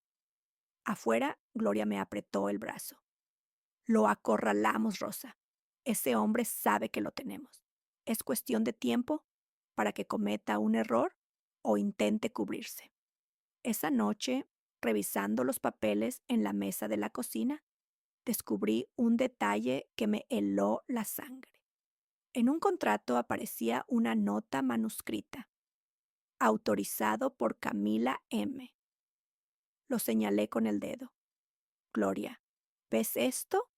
Afuera, Gloria me apretó el brazo. Lo acorralamos, Rosa. Ese hombre sabe que lo tenemos. Es cuestión de tiempo para que cometa un error o intente cubrirse. Esa noche, revisando los papeles en la mesa de la cocina, descubrí un detalle que me heló la sangre. En un contrato aparecía una nota manuscrita, autorizado por Camila M. Lo señalé con el dedo. Gloria, ¿ves esto?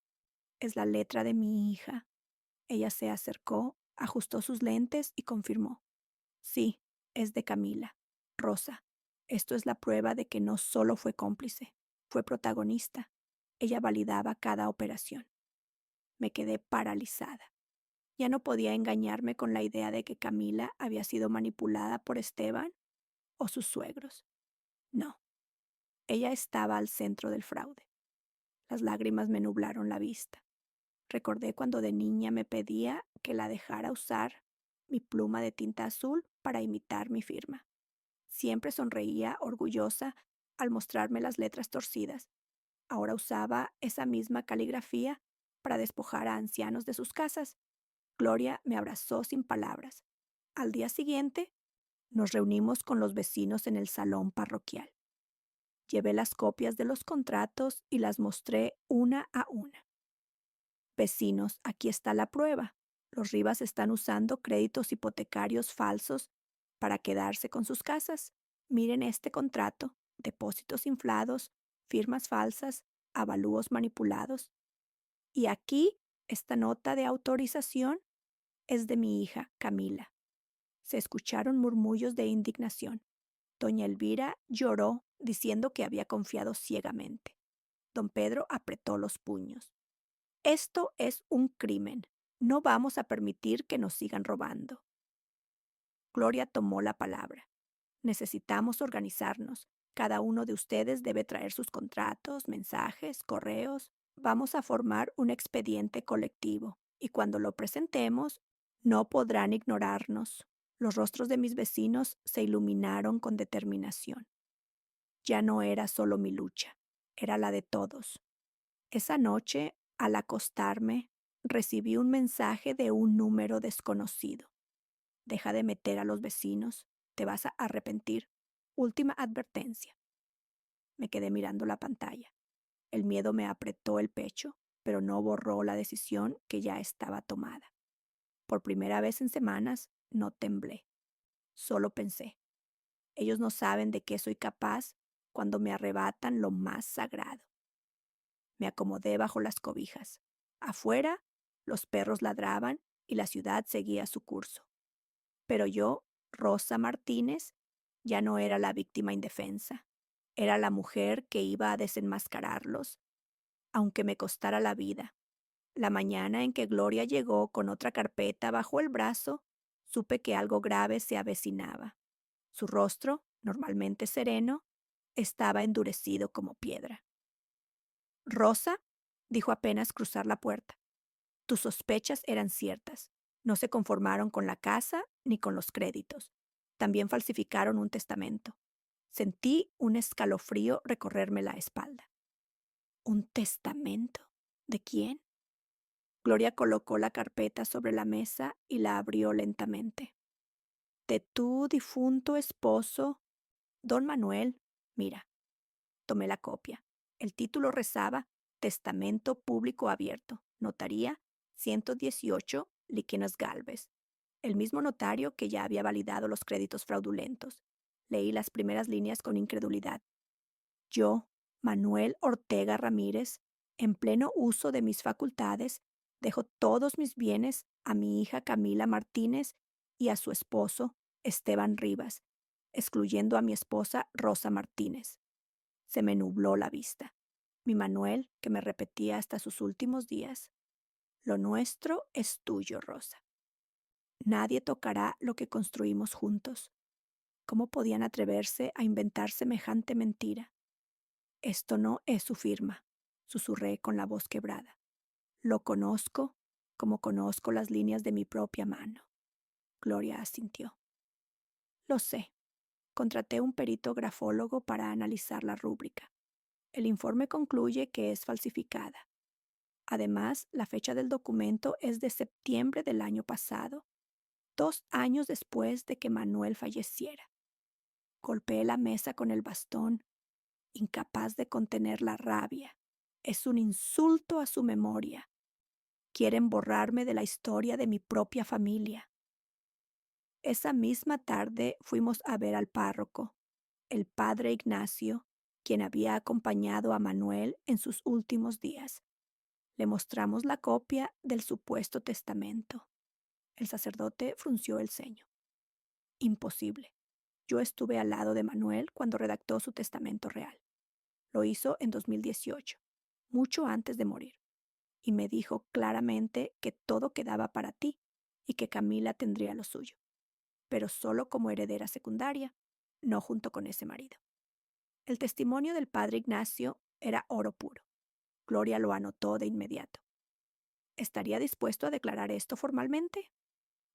Es la letra de mi hija. Ella se acercó, ajustó sus lentes y confirmó. Sí, es de Camila. Rosa, esto es la prueba de que no solo fue cómplice, fue protagonista. Ella validaba cada operación. Me quedé paralizada. Ya no podía engañarme con la idea de que Camila había sido manipulada por Esteban o sus suegros. No, ella estaba al centro del fraude. Las lágrimas me nublaron la vista. Recordé cuando de niña me pedía que la dejara usar mi pluma de tinta azul para imitar mi firma. Siempre sonreía orgullosa al mostrarme las letras torcidas. Ahora usaba esa misma caligrafía para despojar a ancianos de sus casas. Gloria me abrazó sin palabras. Al día siguiente, nos reunimos con los vecinos en el salón parroquial. Llevé las copias de los contratos y las mostré una a una. Vecinos, aquí está la prueba. Los Rivas están usando créditos hipotecarios falsos para quedarse con sus casas. Miren este contrato, depósitos inflados, firmas falsas, avalúos manipulados. Y aquí, esta nota de autorización es de mi hija, Camila. Se escucharon murmullos de indignación. Doña Elvira lloró diciendo que había confiado ciegamente. Don Pedro apretó los puños. Esto es un crimen. No vamos a permitir que nos sigan robando. Gloria tomó la palabra. Necesitamos organizarnos. Cada uno de ustedes debe traer sus contratos, mensajes, correos. Vamos a formar un expediente colectivo y cuando lo presentemos, no podrán ignorarnos. Los rostros de mis vecinos se iluminaron con determinación. Ya no era solo mi lucha, era la de todos. Esa noche, al acostarme, recibí un mensaje de un número desconocido. Deja de meter a los vecinos, te vas a arrepentir. Última advertencia. Me quedé mirando la pantalla. El miedo me apretó el pecho, pero no borró la decisión que ya estaba tomada. Por primera vez en semanas, no temblé. Solo pensé, ellos no saben de qué soy capaz cuando me arrebatan lo más sagrado. Me acomodé bajo las cobijas. Afuera, los perros ladraban y la ciudad seguía su curso. Pero yo, Rosa Martínez, ya no era la víctima indefensa. Era la mujer que iba a desenmascararlos, aunque me costara la vida. La mañana en que Gloria llegó con otra carpeta bajo el brazo, supe que algo grave se avecinaba. Su rostro, normalmente sereno, estaba endurecido como piedra. Rosa, dijo apenas cruzar la puerta, tus sospechas eran ciertas. No se conformaron con la casa ni con los créditos. También falsificaron un testamento. Sentí un escalofrío recorrerme la espalda. ¿Un testamento? ¿De quién? Gloria colocó la carpeta sobre la mesa y la abrió lentamente. De tu difunto esposo, don Manuel. Mira, tomé la copia. El título rezaba Testamento Público Abierto, Notaría 118, Líquenes Galvez. El mismo notario que ya había validado los créditos fraudulentos. Leí las primeras líneas con incredulidad. Yo, Manuel Ortega Ramírez, en pleno uso de mis facultades, dejo todos mis bienes a mi hija Camila Martínez y a su esposo, Esteban Rivas, excluyendo a mi esposa Rosa Martínez. Se me nubló la vista. Mi Manuel, que me repetía hasta sus últimos días, lo nuestro es tuyo, Rosa. Nadie tocará lo que construimos juntos. ¿Cómo podían atreverse a inventar semejante mentira? Esto no es su firma, susurré con la voz quebrada. Lo conozco como conozco las líneas de mi propia mano. Gloria asintió. Lo sé. Contraté un perito grafólogo para analizar la rúbrica. El informe concluye que es falsificada. Además, la fecha del documento es de septiembre del año pasado 2 años después de que Manuel falleciera. Golpeé la mesa con el bastón, incapaz de contener la rabia. Es un insulto a su memoria. Quieren borrarme de la historia de mi propia familia. Esa misma tarde fuimos a ver al párroco, el padre Ignacio, quien había acompañado a Manuel en sus últimos días. Le mostramos la copia del supuesto testamento. El sacerdote frunció el ceño. Imposible. Yo estuve al lado de Manuel cuando redactó su testamento real. Lo hizo en 2018, mucho antes de morir, y me dijo claramente que todo quedaba para ti y que Camila tendría lo suyo, pero solo como heredera secundaria, no junto con ese marido. El testimonio del padre Ignacio era oro puro. Gloria lo anotó de inmediato. ¿Estaría dispuesto a declarar esto formalmente?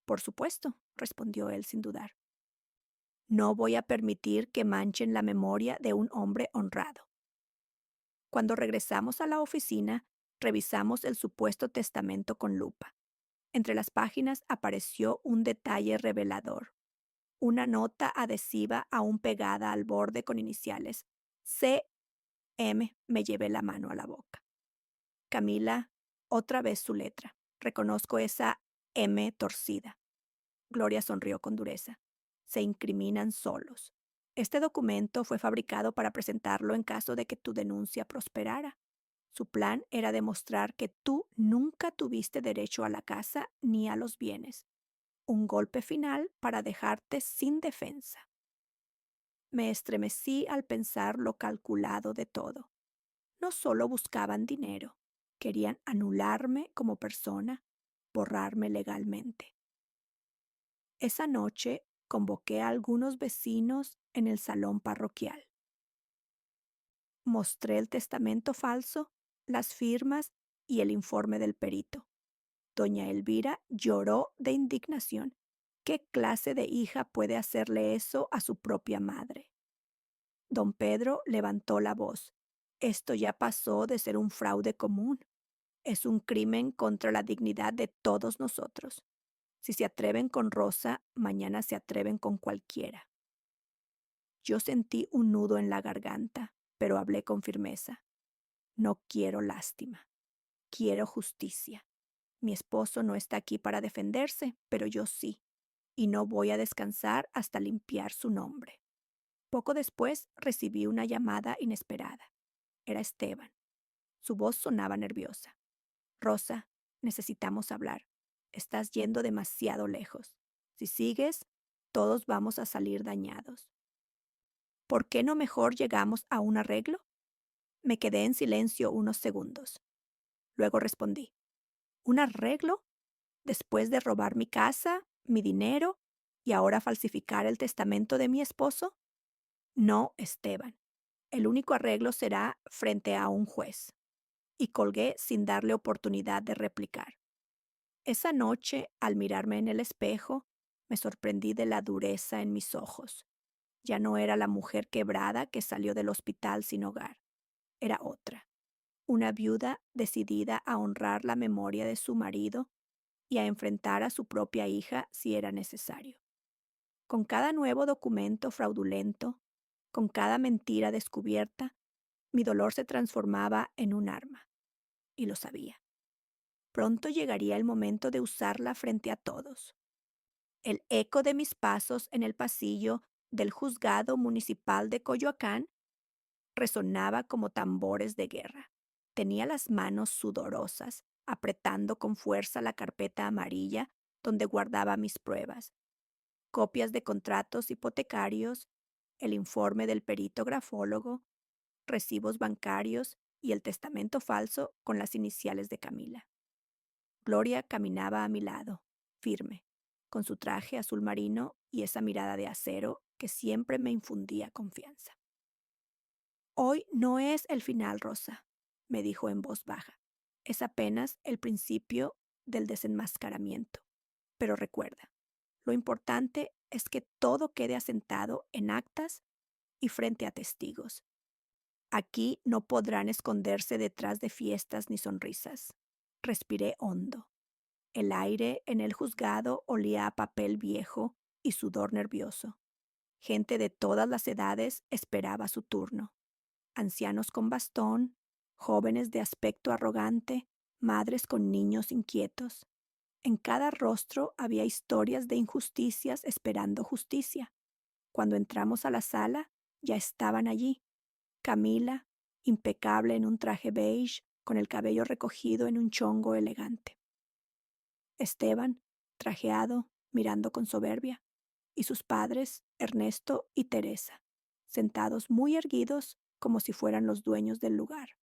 Por supuesto, respondió él sin dudar. No voy a permitir que manchen la memoria de un hombre honrado. Cuando regresamos a la oficina, revisamos el supuesto testamento con lupa. Entre las páginas apareció un detalle revelador. Una nota adhesiva aún pegada al borde con iniciales. C.M. Me llevé la mano a la boca. Camila, otra vez su letra. Reconozco esa M torcida. Gloria sonrió con dureza. Se incriminan solos. Este documento fue fabricado para presentarlo en caso de que tu denuncia prosperara. Su plan era demostrar que tú nunca tuviste derecho a la casa ni a los bienes. Un golpe final para dejarte sin defensa. Me estremecí al pensar lo calculado de todo. No solo buscaban dinero, querían anularme como persona, borrarme legalmente. Esa noche convoqué a algunos vecinos en el salón parroquial. Mostré el testamento falso, las firmas y el informe del perito. Doña Elvira lloró de indignación. ¿Qué clase de hija puede hacerle eso a su propia madre? Don Pedro levantó la voz. Esto ya pasó de ser un fraude común. Es un crimen contra la dignidad de todos nosotros. Si se atreven con Rosa, mañana se atreven con cualquiera. Yo sentí un nudo en la garganta, pero hablé con firmeza. No quiero lástima. Quiero justicia. Mi esposo no está aquí para defenderse, pero yo sí, y no voy a descansar hasta limpiar su nombre. Poco después recibí una llamada inesperada. Era Esteban. Su voz sonaba nerviosa. Rosa, necesitamos hablar. Estás yendo demasiado lejos. Si sigues, todos vamos a salir dañados. ¿Por qué no mejor llegamos a un arreglo? Me quedé en silencio unos segundos. Luego respondí. ¿Un arreglo? Después de robar mi casa, mi dinero y ahora falsificar el testamento de mi esposo? No, Esteban. El único arreglo será frente a un juez. Y colgué sin darle oportunidad de replicar. Esa noche, al mirarme en el espejo, me sorprendí de la dureza en mis ojos. Ya no era la mujer quebrada que salió del hospital sin hogar. Era otra, una viuda decidida a honrar la memoria de su marido y a enfrentar a su propia hija si era necesario. Con cada nuevo documento fraudulento, con cada mentira descubierta, mi dolor se transformaba en un arma. Y lo sabía. Pronto llegaría el momento de usarla frente a todos. El eco de mis pasos en el pasillo del juzgado municipal de Coyoacán resonaba como tambores de guerra. Tenía las manos sudorosas, apretando con fuerza la carpeta amarilla donde guardaba mis pruebas, copias de contratos hipotecarios, el informe del perito grafólogo, recibos bancarios y el testamento falso con las iniciales de Camila. Gloria caminaba a mi lado, firme, con su traje azul marino y esa mirada de acero que siempre me infundía confianza. Hoy no es el final, Rosa, me dijo en voz baja. Es apenas el principio del desenmascaramiento. Pero recuerda, lo importante es que todo quede asentado en actas y frente a testigos. Aquí no podrán esconderse detrás de fiestas ni sonrisas. Respiré hondo. El aire en el juzgado olía a papel viejo y sudor nervioso. Gente de todas las edades esperaba su turno. Ancianos con bastón, jóvenes de aspecto arrogante, madres con niños inquietos. En cada rostro había historias de injusticias esperando justicia. Cuando entramos a la sala, ya estaban allí. Camila, impecable en un traje beige, con el cabello recogido en un chongo elegante. Esteban, trajeado, mirando con soberbia, y sus padres, Ernesto y Teresa, sentados muy erguidos como si fueran los dueños del lugar.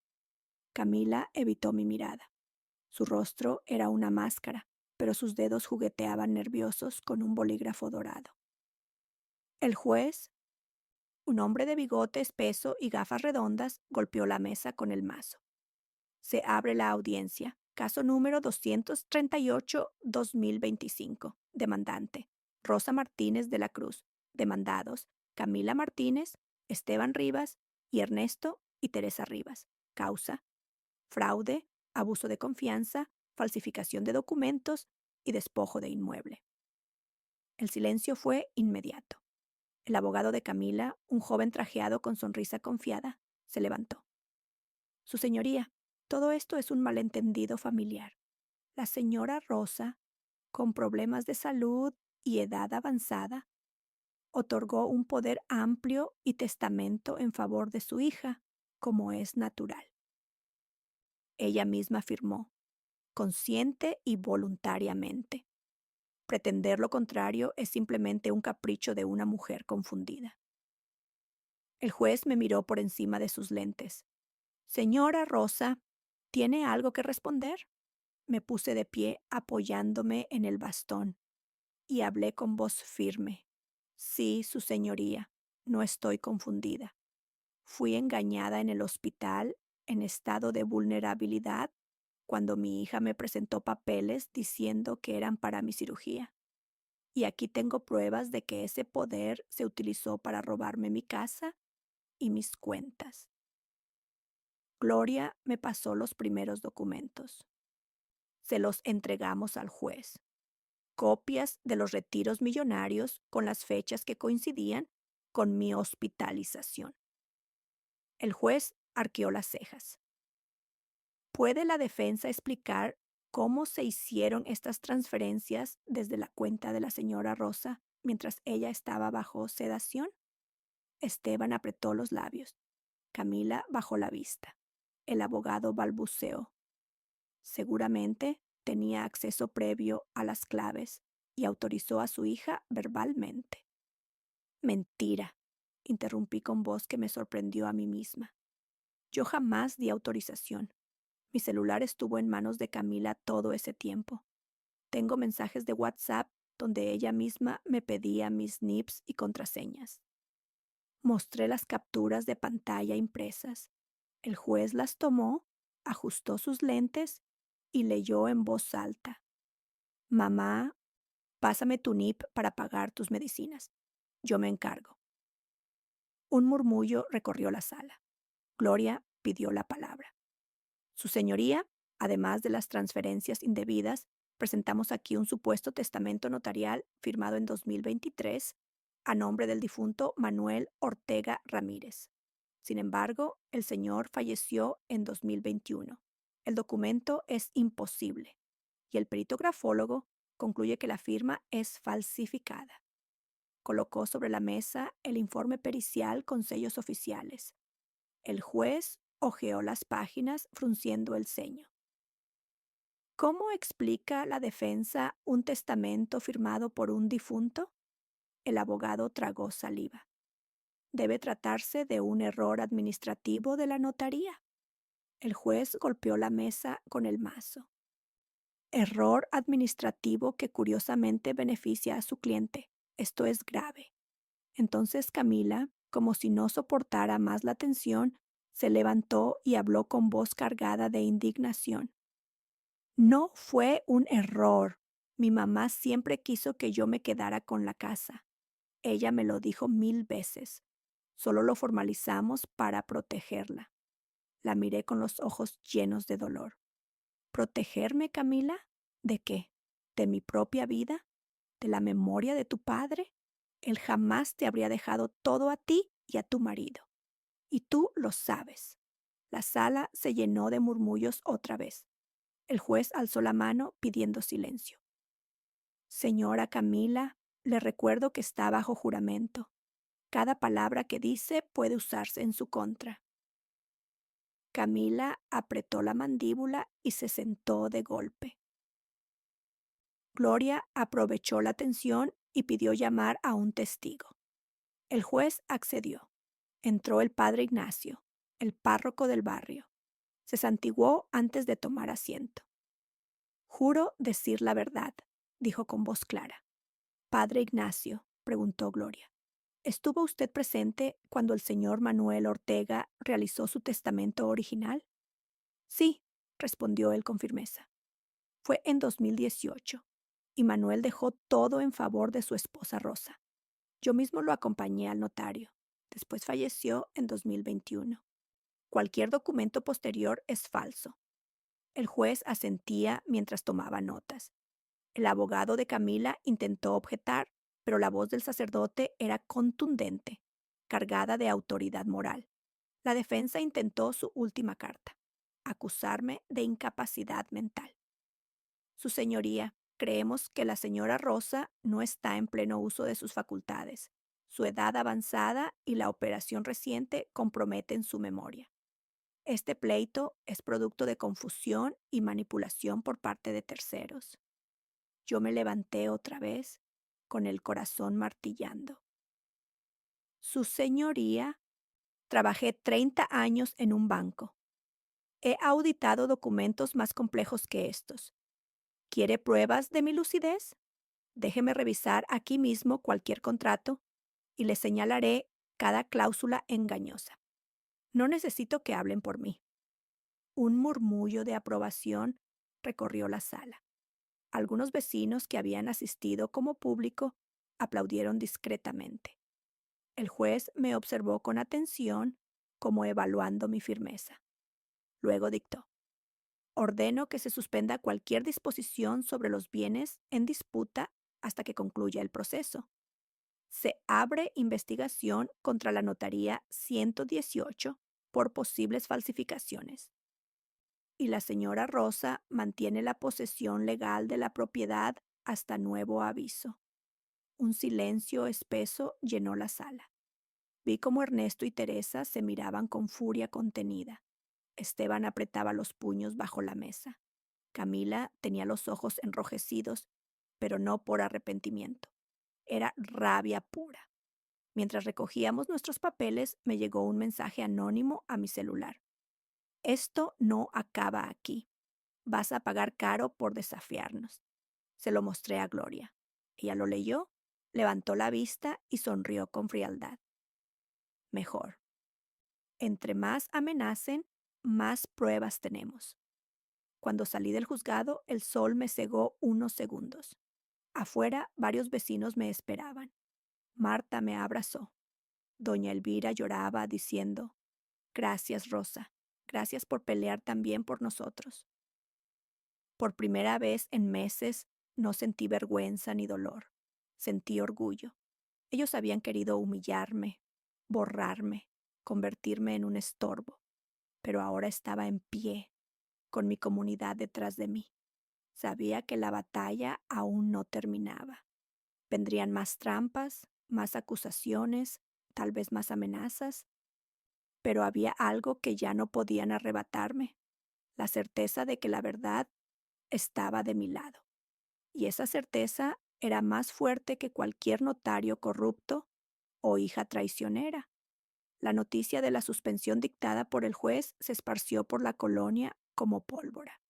Camila evitó mi mirada. Su rostro era una máscara, pero sus dedos jugueteaban nerviosos con un bolígrafo dorado. El juez, un hombre de bigote espeso y gafas redondas, golpeó la mesa con el mazo. Se abre la audiencia. Caso número 238-2025. Demandante: Rosa Martínez de la Cruz. Demandados: Camila Martínez, Esteban Rivas y Ernesto y Teresa Rivas. Causa: fraude, abuso de confianza, falsificación de documentos y despojo de inmueble. El silencio fue inmediato. El abogado de Camila, un joven trajeado con sonrisa confiada, se levantó. Su señoría, todo esto es un malentendido familiar. La señora Rosa, con problemas de salud y edad avanzada, otorgó un poder amplio y testamento en favor de su hija, como es natural. Ella misma firmó, consciente y voluntariamente. Pretender lo contrario es simplemente un capricho de una mujer confundida. El juez me miró por encima de sus lentes. Señora Rosa, ¿tiene algo que responder? Me puse de pie apoyándome en el bastón y hablé con voz firme. Sí, su señoría, no estoy confundida. Fui engañada en el hospital en estado de vulnerabilidad cuando mi hija me presentó papeles diciendo que eran para mi cirugía. Y aquí tengo pruebas de que ese poder se utilizó para robarme mi casa y mis cuentas. Gloria me pasó los primeros documentos. Se los entregamos al juez. Copias de los retiros millonarios con las fechas que coincidían con mi hospitalización. El juez arqueó las cejas. ¿Puede la defensa explicar cómo se hicieron estas transferencias desde la cuenta de la señora Rosa mientras ella estaba bajo sedación? Esteban apretó los labios. Camila bajó la vista. El abogado balbuceó. Seguramente tenía acceso previo a las claves y autorizó a su hija verbalmente. Mentira, interrumpí con voz que me sorprendió a mí misma. Yo jamás di autorización. Mi celular estuvo en manos de Camila todo ese tiempo. Tengo mensajes de WhatsApp donde ella misma me pedía mis NIPs y contraseñas. Mostré las capturas de pantalla impresas. El juez las tomó, ajustó sus lentes y leyó en voz alta. Mamá, pásame tu NIP para pagar tus medicinas. Yo me encargo. Un murmullo recorrió la sala. Gloria pidió la palabra. Su señoría, además de las transferencias indebidas, presentamos aquí un supuesto testamento notarial firmado en 2023 a nombre del difunto Manuel Ortega Ramírez. Sin embargo, el señor falleció en 2021. El documento es imposible y el perito grafólogo concluye que la firma es falsificada. Colocó sobre la mesa el informe pericial con sellos oficiales. El juez hojeó las páginas frunciendo el ceño. ¿Cómo explica la defensa un testamento firmado por un difunto? El abogado tragó saliva. Debe tratarse de un error administrativo de la notaría. El juez golpeó la mesa con el mazo. Error administrativo que curiosamente beneficia a su cliente. Esto es grave. Entonces Camila, como si no soportara más la tensión, se levantó y habló con voz cargada de indignación. No fue un error. Mi mamá siempre quiso que yo me quedara con la casa. Ella me lo dijo 1000 veces. Solo lo formalizamos para protegerla. La miré con los ojos llenos de dolor. ¿Protegerme, Camila? ¿De qué? ¿De mi propia vida? ¿De la memoria de tu padre? Él jamás te habría dejado todo a ti y a tu marido. Y tú lo sabes. La sala se llenó de murmullos otra vez. El juez alzó la mano pidiendo silencio. Señora Camila, le recuerdo que está bajo juramento. Cada palabra que dice puede usarse en su contra. Camila apretó la mandíbula y se sentó de golpe. Gloria aprovechó la tensión y pidió llamar a un testigo. El juez accedió. Entró el padre Ignacio, el párroco del barrio. Se santiguó antes de tomar asiento. Juro decir la verdad, dijo con voz clara. Padre Ignacio, preguntó Gloria, ¿estuvo usted presente cuando el señor Manuel Ortega realizó su testamento original? Sí, respondió él con firmeza. Fue en 2018, y Manuel dejó todo en favor de su esposa Rosa. Yo mismo lo acompañé al notario. Después falleció en 2021. Cualquier documento posterior es falso. El juez asentía mientras tomaba notas. El abogado de Camila intentó objetar, pero la voz del sacerdote era contundente, cargada de autoridad moral. La defensa intentó su última carta, acusarme de incapacidad mental. Su señoría, creemos que la señora Rosa no está en pleno uso de sus facultades. Su edad avanzada y la operación reciente comprometen su memoria. Este pleito es producto de confusión y manipulación por parte de terceros. Yo me levanté otra vez, con el corazón martillando. Su señoría, trabajé 30 años en un banco. He auditado documentos más complejos que estos. ¿Quiere pruebas de mi lucidez? Déjeme revisar aquí mismo cualquier contrato y le señalaré cada cláusula engañosa. No necesito que hablen por mí. Un murmullo de aprobación recorrió la sala. Algunos vecinos que habían asistido como público aplaudieron discretamente. El juez me observó con atención, como evaluando mi firmeza. Luego dictó: ordeno que se suspenda cualquier disposición sobre los bienes en disputa hasta que concluya el proceso. Se abre investigación contra la notaría 118 por posibles falsificaciones. Y la señora Rosa mantiene la posesión legal de la propiedad hasta nuevo aviso. Un silencio espeso llenó la sala. Vi cómo Ernesto y Teresa se miraban con furia contenida. Esteban apretaba los puños bajo la mesa. Camila tenía los ojos enrojecidos, pero no por arrepentimiento. Era rabia pura. Mientras recogíamos nuestros papeles, me llegó un mensaje anónimo a mi celular. Esto no acaba aquí. Vas a pagar caro por desafiarnos. Se lo mostré a Gloria. Ella lo leyó, levantó la vista y sonrió con frialdad. Mejor. Entre más amenacen, más pruebas tenemos. Cuando salí del juzgado, el sol me cegó unos segundos. Afuera, varios vecinos me esperaban. Marta me abrazó. Doña Elvira lloraba diciendo: gracias, Rosa. Gracias por pelear también por nosotros. Por primera vez en meses no sentí vergüenza ni dolor. Sentí orgullo. Ellos habían querido humillarme, borrarme, convertirme en un estorbo, pero ahora estaba en pie, con mi comunidad detrás de mí. Sabía que la batalla aún no terminaba. Vendrían más trampas, más acusaciones, tal vez más amenazas, pero había algo que ya no podían arrebatarme: la certeza de que la verdad estaba de mi lado. Y esa certeza era más fuerte que cualquier notario corrupto o hija traicionera. La noticia de la suspensión dictada por el juez se esparció por la colonia como pólvora.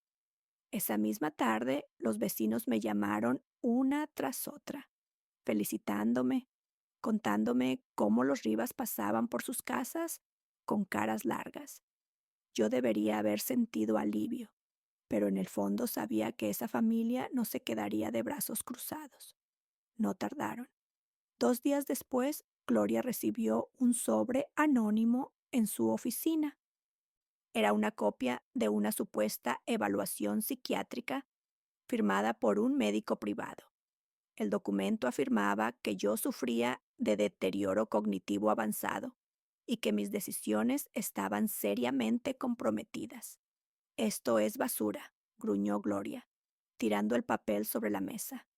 Esa misma tarde, los vecinos me llamaron una tras otra, felicitándome, contándome cómo los Rivas pasaban por sus casas con caras largas. Yo debería haber sentido alivio, pero en el fondo sabía que esa familia no se quedaría de brazos cruzados. No tardaron. 2 días después, Gloria recibió un sobre anónimo en su oficina. Era una copia de una supuesta evaluación psiquiátrica firmada por un médico privado. El documento afirmaba que yo sufría de deterioro cognitivo avanzado y que mis decisiones estaban seriamente comprometidas. Esto es basura, gruñó Gloria, tirando el papel sobre la mesa.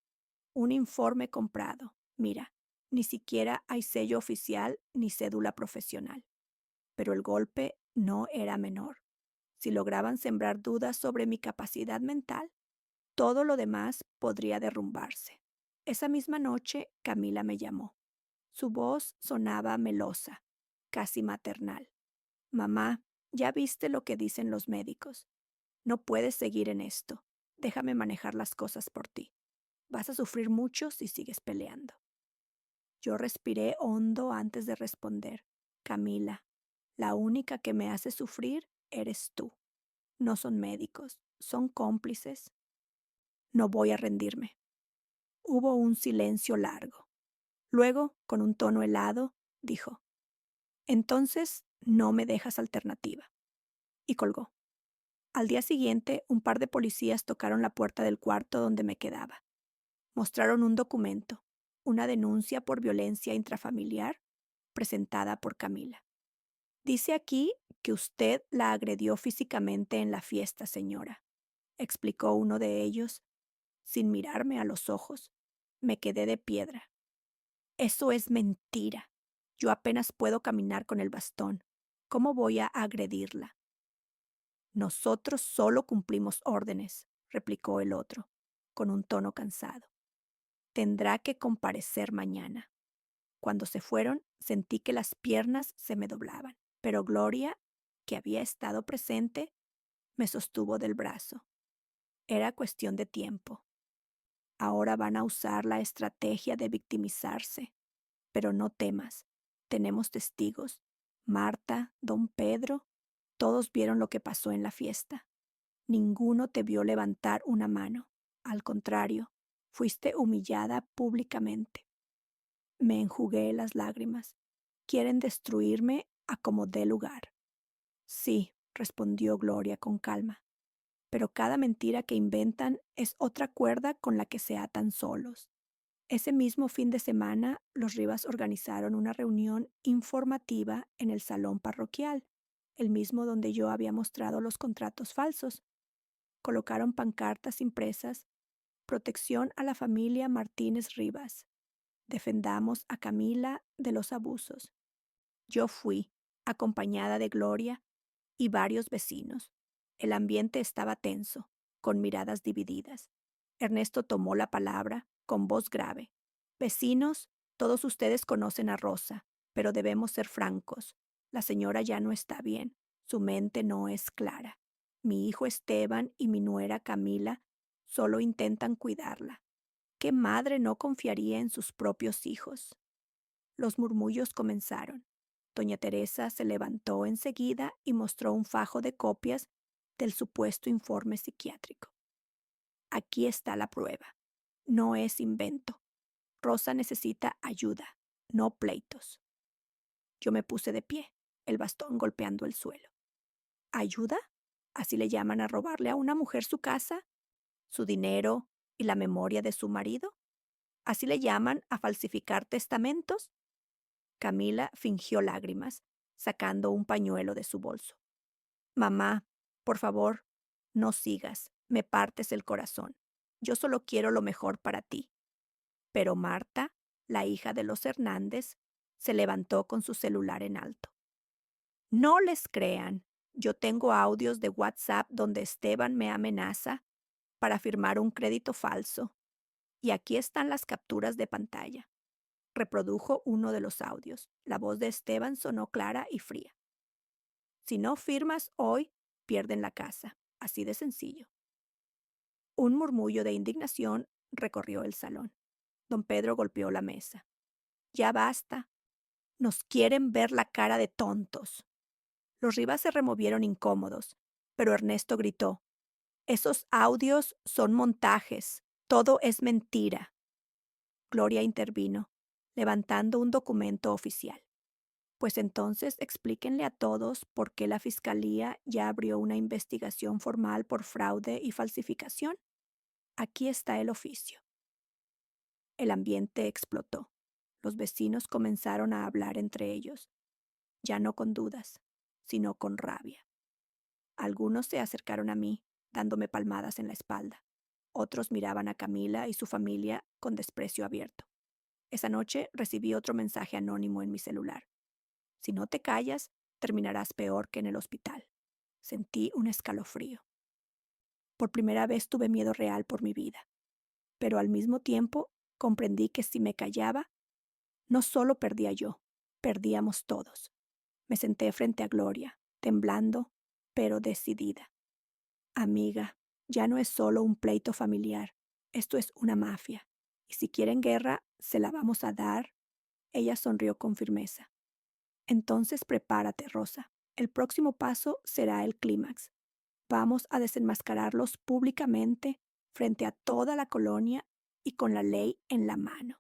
Un informe comprado. Mira, ni siquiera hay sello oficial ni cédula profesional. Pero el golpe no era menor. Si lograban sembrar dudas sobre mi capacidad mental, todo lo demás podría derrumbarse. Esa misma noche, Camila me llamó. Su voz sonaba melosa, casi maternal. Mamá, ya viste lo que dicen los médicos. No puedes seguir en esto. Déjame manejar las cosas por ti. Vas a sufrir mucho si sigues peleando. Yo respiré hondo antes de responder. Camila, la única que me hace sufrir eres tú. No son médicos, son cómplices. No voy a rendirme. Hubo un silencio largo. Luego, con un tono helado, dijo, entonces no me dejas alternativa. Y colgó. Al día siguiente, un par de policías tocaron la puerta del cuarto donde me quedaba. Mostraron un documento, una denuncia por violencia intrafamiliar presentada por Camila. Dice aquí que usted la agredió físicamente en la fiesta, señora, explicó uno de ellos, sin mirarme a los ojos. Me quedé de piedra. Eso es mentira. Yo apenas puedo caminar con el bastón. ¿Cómo voy a agredirla? Nosotros solo cumplimos órdenes, replicó el otro, con un tono cansado. Tendrá que comparecer mañana. Cuando se fueron, sentí que las piernas se me doblaban, pero Gloria, que había estado presente, me sostuvo del brazo. Era cuestión de tiempo. Ahora van a usar la estrategia de victimizarse. Pero no temas, tenemos testigos. Marta, don Pedro, todos vieron lo que pasó en la fiesta. Ninguno te vio levantar una mano. Al contrario, fuiste humillada públicamente. Me enjugué las lágrimas. Quieren destruirme a como dé lugar. Sí, respondió Gloria con calma, pero cada mentira que inventan es otra cuerda con la que se atan solos. Ese mismo fin de semana, los Rivas organizaron una reunión informativa en el salón parroquial, el mismo donde yo había mostrado los contratos falsos. Colocaron pancartas impresas: Protección a la familia Martínez Rivas. Defendamos a Camila de los abusos. Yo fui, acompañada de Gloria y varios vecinos. El ambiente estaba tenso, con miradas divididas. Ernesto tomó la palabra con voz grave. Vecinos, todos ustedes conocen a Rosa, pero debemos ser francos. La señora ya no está bien. Su mente no es clara. Mi hijo Esteban y mi nuera Camila solo intentan cuidarla. ¿Qué madre no confiaría en sus propios hijos? Los murmullos comenzaron. Doña Teresa se levantó enseguida y mostró un fajo de copias del supuesto informe psiquiátrico. Aquí está la prueba. No es invento. Rosa necesita ayuda, no pleitos. Yo me puse de pie, el bastón golpeando el suelo. ¿Ayuda? ¿Así le llaman a robarle a una mujer su casa, su dinero y la memoria de su marido? ¿Así le llaman a falsificar testamentos? Camila fingió lágrimas, sacando un pañuelo de su bolso. Mamá, por favor, no sigas, me partes el corazón. Yo solo quiero lo mejor para ti. Pero Marta, la hija de los Hernández, se levantó con su celular en alto. No les crean. Yo tengo audios de WhatsApp donde Esteban me amenaza para firmar un crédito falso. Y aquí están las capturas de pantalla. Reprodujo uno de los audios. La voz de Esteban sonó clara y fría. Si no firmas hoy, pierden la casa. Así de sencillo. Un murmullo de indignación recorrió el salón. Don Pedro golpeó la mesa. Ya basta. Nos quieren ver la cara de tontos. Los Rivas se removieron incómodos, pero Ernesto gritó: esos audios son montajes. Todo es mentira. Gloria intervino, levantando un documento oficial. Pues entonces explíquenle a todos por qué la Fiscalía ya abrió una investigación formal por fraude y falsificación. Aquí está el oficio. El ambiente explotó. Los vecinos comenzaron a hablar entre ellos, ya no con dudas, sino con rabia. Algunos se acercaron a mí, dándome palmadas en la espalda. Otros miraban a Camila y su familia con desprecio abierto. Esa noche recibí otro mensaje anónimo en mi celular. Si no te callas, terminarás peor que en el hospital. Sentí un escalofrío. Por primera vez tuve miedo real por mi vida, pero al mismo tiempo comprendí que si me callaba, no solo perdía yo, perdíamos todos. Me senté frente a Gloria, temblando, pero decidida. Amiga, ya no es solo un pleito familiar, esto es una mafia. Y si quieren guerra, se la vamos a dar. Ella sonrió con firmeza. Entonces prepárate, Rosa. El próximo paso será el clímax. Vamos a desenmascararlos públicamente frente a toda la colonia y con la ley en la mano.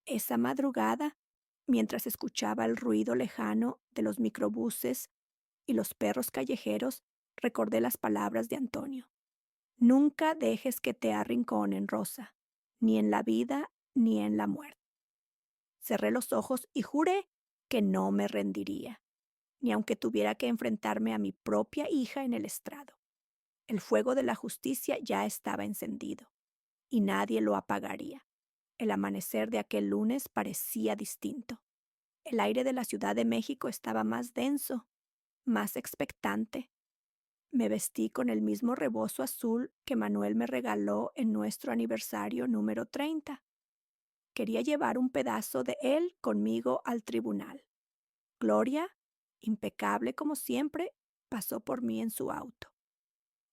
Esa madrugada, mientras escuchaba el ruido lejano de los microbuses y los perros callejeros, recordé las palabras de Antonio. Nunca dejes que te arrinconen, Rosa, ni en la vida ni en la muerte. Cerré los ojos y juré que no me rendiría, ni aunque tuviera que enfrentarme a mi propia hija en el estrado. El fuego de la justicia ya estaba encendido, y nadie lo apagaría. El amanecer de aquel lunes parecía distinto. El aire de la Ciudad de México estaba más denso, más expectante. Me vestí con el mismo rebozo azul que Manuel me regaló en nuestro aniversario número 30. Quería llevar un pedazo de él conmigo al tribunal. Gloria, impecable como siempre, pasó por mí en su auto.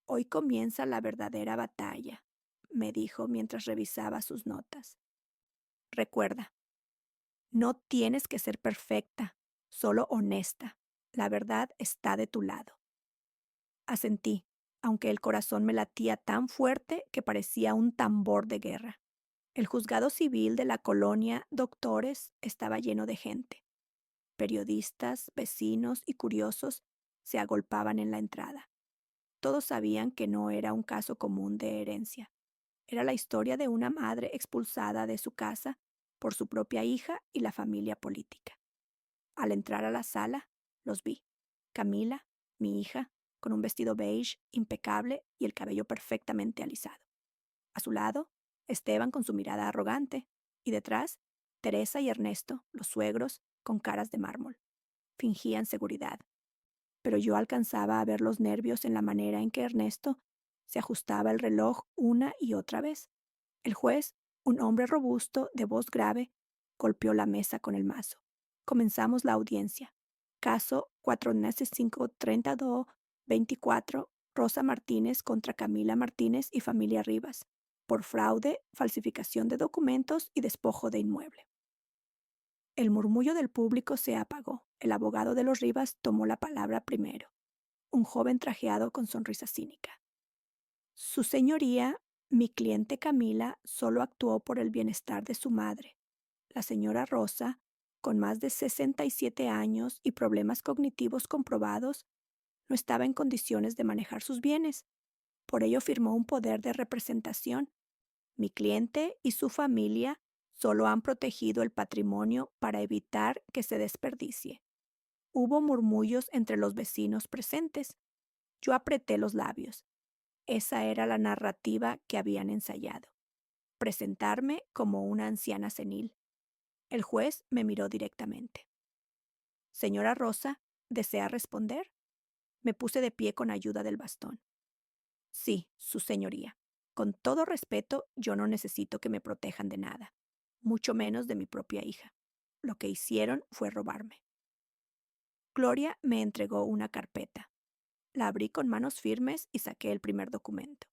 Hoy comienza la verdadera batalla, me dijo mientras revisaba sus notas. Recuerda, no tienes que ser perfecta, solo honesta. La verdad está de tu lado. Asentí, aunque el corazón me latía tan fuerte que parecía un tambor de guerra. El juzgado civil de la colonia Doctores estaba lleno de gente. Periodistas, vecinos y curiosos se agolpaban en la entrada. Todos sabían que no era un caso común de herencia. Era la historia de una madre expulsada de su casa por su propia hija y la familia política. Al entrar a la sala, los vi. Camila, mi hija, con un vestido beige impecable y el cabello perfectamente alisado. A su lado, Esteban con su mirada arrogante, y detrás, Teresa y Ernesto, los suegros, con caras de mármol. Fingían seguridad, pero yo alcanzaba a ver los nervios en la manera en que Ernesto se ajustaba el reloj una y otra vez. El juez, un hombre robusto, de voz grave, golpeó la mesa con el mazo. Comenzamos la audiencia. Caso 49532-24, Rosa Martínez contra Camila Martínez y familia Rivas, por fraude, falsificación de documentos y despojo de inmueble. El murmullo del público se apagó. El abogado de los Rivas tomó la palabra primero, un joven trajeado con sonrisa cínica. Su señoría, mi cliente Camila, solo actuó por el bienestar de su madre. La señora Rosa, con más de 67 años y problemas cognitivos comprobados, no estaba en condiciones de manejar sus bienes. Por ello firmó un poder de representación. Mi cliente y su familia solo han protegido el patrimonio para evitar que se desperdicie. Hubo murmullos entre los vecinos presentes. Yo apreté los labios. Esa era la narrativa que habían ensayado. Presentarme como una anciana senil. El juez me miró directamente. Señora Rosa, ¿desea responder? Me puse de pie con ayuda del bastón. Sí, su señoría. Con todo respeto, yo no necesito que me protejan de nada, mucho menos de mi propia hija. Lo que hicieron fue robarme. Gloria me entregó una carpeta. La abrí con manos firmes y saqué el primer documento.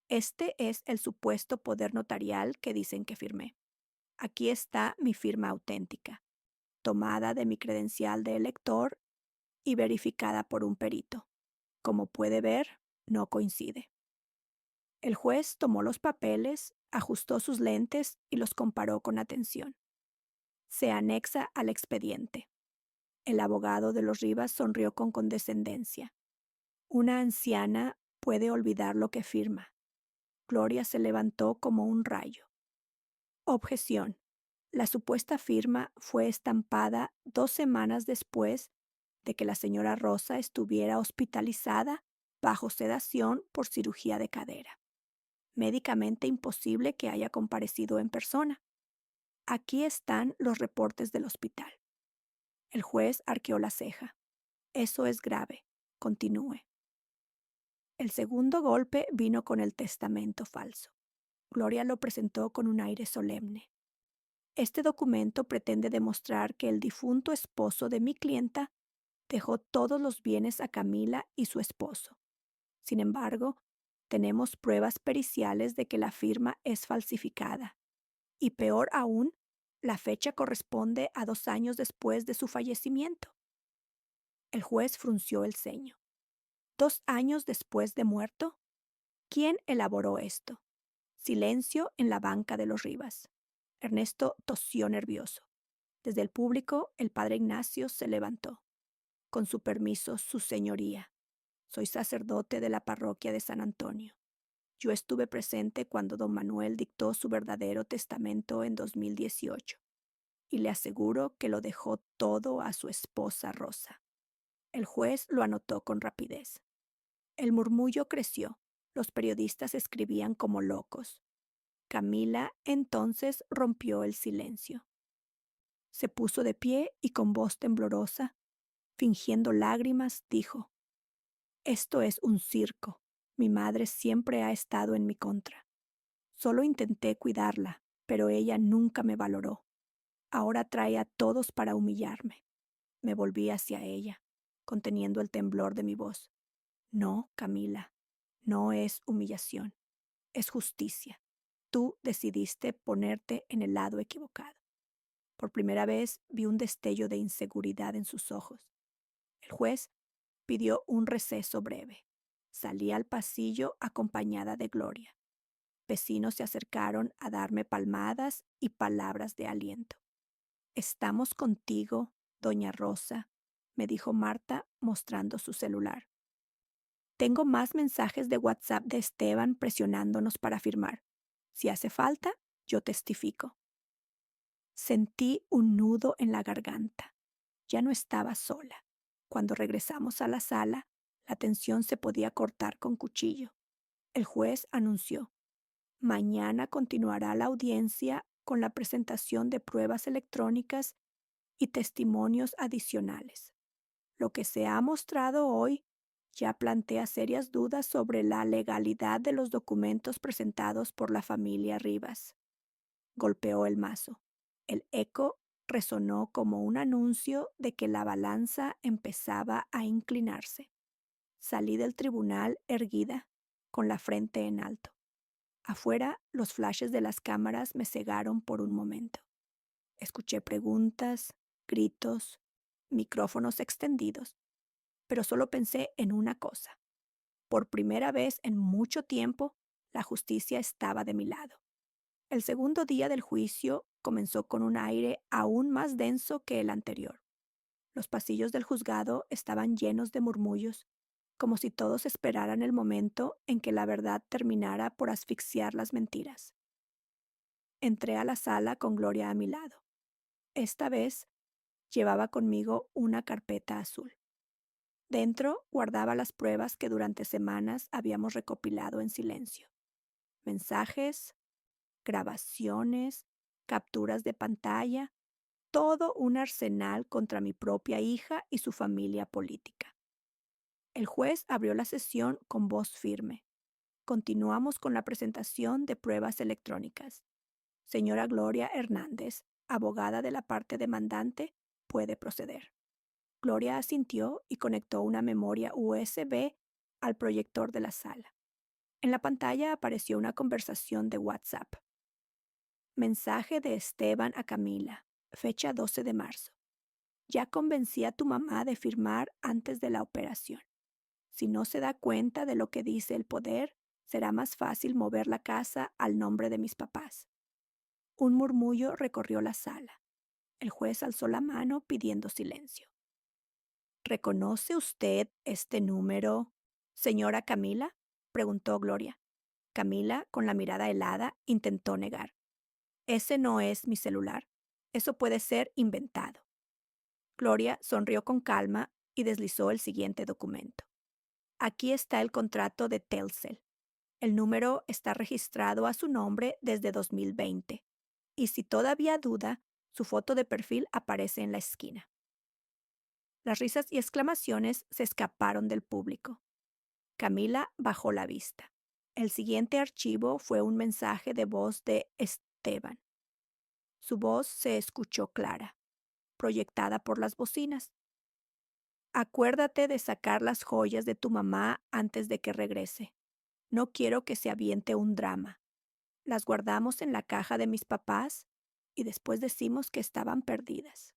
Este es el supuesto poder notarial que dicen que firmé. Aquí está mi firma auténtica, tomada de mi credencial de elector y verificada por un perito. Como puede ver, no coincide. El juez tomó los papeles, ajustó sus lentes y los comparó con atención. Se anexa al expediente. El abogado de los Rivas sonrió con condescendencia. Una anciana puede olvidar lo que firma. Gloria se levantó como un rayo. Objeción. La supuesta firma fue estampada 2 semanas después de que la señora Rosa estuviera hospitalizada bajo sedación por cirugía de cadera. Médicamente imposible que haya comparecido en persona. Aquí están los reportes del hospital. El juez arqueó la ceja. Eso es grave. Continúe. El segundo golpe vino con el testamento falso. Gloria lo presentó con un aire solemne. Este documento pretende demostrar que el difunto esposo de mi clienta dejó todos los bienes a Camila y su esposo. Sin embargo, tenemos pruebas periciales de que la firma es falsificada. Y peor aún, la fecha corresponde a 2 años después de su fallecimiento. El juez frunció el ceño. ¿2 años después de muerto? ¿Quién elaboró esto? Silencio en la banca de los Rivas. Ernesto tosió nervioso. Desde el público, el padre Ignacio se levantó. Con su permiso, su señoría. Soy sacerdote de la parroquia de San Antonio. Yo estuve presente cuando don Manuel dictó su verdadero testamento en 2018 y le aseguro que lo dejó todo a su esposa Rosa. El juez lo anotó con rapidez. El murmullo creció. Los periodistas escribían como locos. Camila entonces rompió el silencio. Se puso de pie y con voz temblorosa, fingiendo lágrimas, dijo: «Esto es un circo. Mi madre siempre ha estado en mi contra. Solo intenté cuidarla, pero ella nunca me valoró. Ahora trae a todos para humillarme». Me volví hacia ella, conteniendo el temblor de mi voz. «No, Camila, no es humillación, es justicia. Tú decidiste ponerte en el lado equivocado». Por primera vez vi un destello de inseguridad en sus ojos. El juez pidió un receso breve. Salí al pasillo acompañada de Gloria. Vecinos se acercaron a darme palmadas y palabras de aliento. «Estamos contigo, doña Rosa», me dijo Marta mostrando su celular. «Tengo más mensajes de WhatsApp de Esteban presionándonos para firmar. Si hace falta, yo testifico». Sentí un nudo en la garganta. Ya no estaba sola. Cuando regresamos a la sala, la tensión se podía cortar con cuchillo. El juez anunció: «Mañana continuará la audiencia con la presentación de pruebas electrónicas y testimonios adicionales. Lo que se ha mostrado hoy ya plantea serias dudas sobre la legalidad de los documentos presentados por la familia Rivas». Golpeó el mazo. El eco resonó como un anuncio de que la balanza empezaba a inclinarse. Salí del tribunal erguida, con la frente en alto. Afuera, los flashes de las cámaras me cegaron por un momento. Escuché preguntas, gritos, micrófonos extendidos, pero solo pensé en una cosa. Por primera vez en mucho tiempo, la justicia estaba de mi lado. El segundo día del juicio comenzó con un aire aún más denso que el anterior. Los pasillos del juzgado estaban llenos de murmullos, como si todos esperaran el momento en que la verdad terminara por asfixiar las mentiras. Entré a la sala con Gloria a mi lado. Esta vez llevaba conmigo una carpeta azul. Dentro guardaba las pruebas que durante semanas habíamos recopilado en silencio. Mensajes, grabaciones, capturas de pantalla, todo un arsenal contra mi propia hija y su familia política. El juez abrió la sesión con voz firme. Continuamos con la presentación de pruebas electrónicas. Señora Gloria Hernández, abogada de la parte demandante, puede proceder. Gloria asintió y conectó una memoria USB al proyector de la sala. En la pantalla apareció una conversación de WhatsApp. Mensaje de Esteban a Camila, fecha 12 de marzo. Ya convencí a tu mamá de firmar antes de la operación. Si no se da cuenta de lo que dice el poder, será más fácil mover la casa al nombre de mis papás. Un murmullo recorrió la sala. El juez alzó la mano pidiendo silencio. ¿Reconoce usted este número, señora Camila?, preguntó Gloria. Camila, con la mirada helada, intentó negar. Ese no es mi celular. Eso puede ser inventado. Gloria sonrió con calma y deslizó el siguiente documento. Aquí está el contrato de Telcel. El número está registrado a su nombre desde 2020. Y si todavía duda, su foto de perfil aparece en la esquina. Las risas y exclamaciones se escaparon del público. Camila bajó la vista. El siguiente archivo fue un mensaje de voz de Esteban. Su voz se escuchó clara, proyectada por las bocinas. Acuérdate de sacar las joyas de tu mamá antes de que regrese. No quiero que se aviente un drama. Las guardamos en la caja de mis papás y después decimos que estaban perdidas.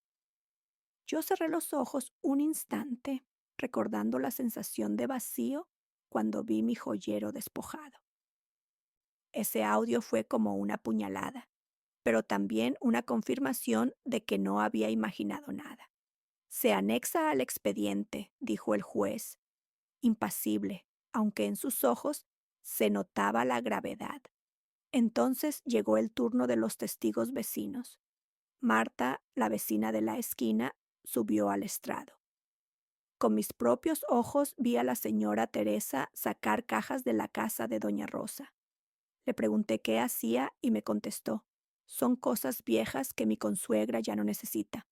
Yo cerré los ojos un instante, recordando la sensación de vacío cuando vi mi joyero despojado. Ese audio fue como una puñalada, pero también una confirmación de que no había imaginado nada. Se anexa al expediente, dijo el juez, impasible, aunque en sus ojos se notaba la gravedad. Entonces llegó el turno de los testigos vecinos. Marta, la vecina de la esquina, subió al estrado. Con mis propios ojos vi a la señora Teresa sacar cajas de la casa de doña Rosa. Le pregunté qué hacía y me contestó, son cosas viejas que mi consuegra ya no necesita.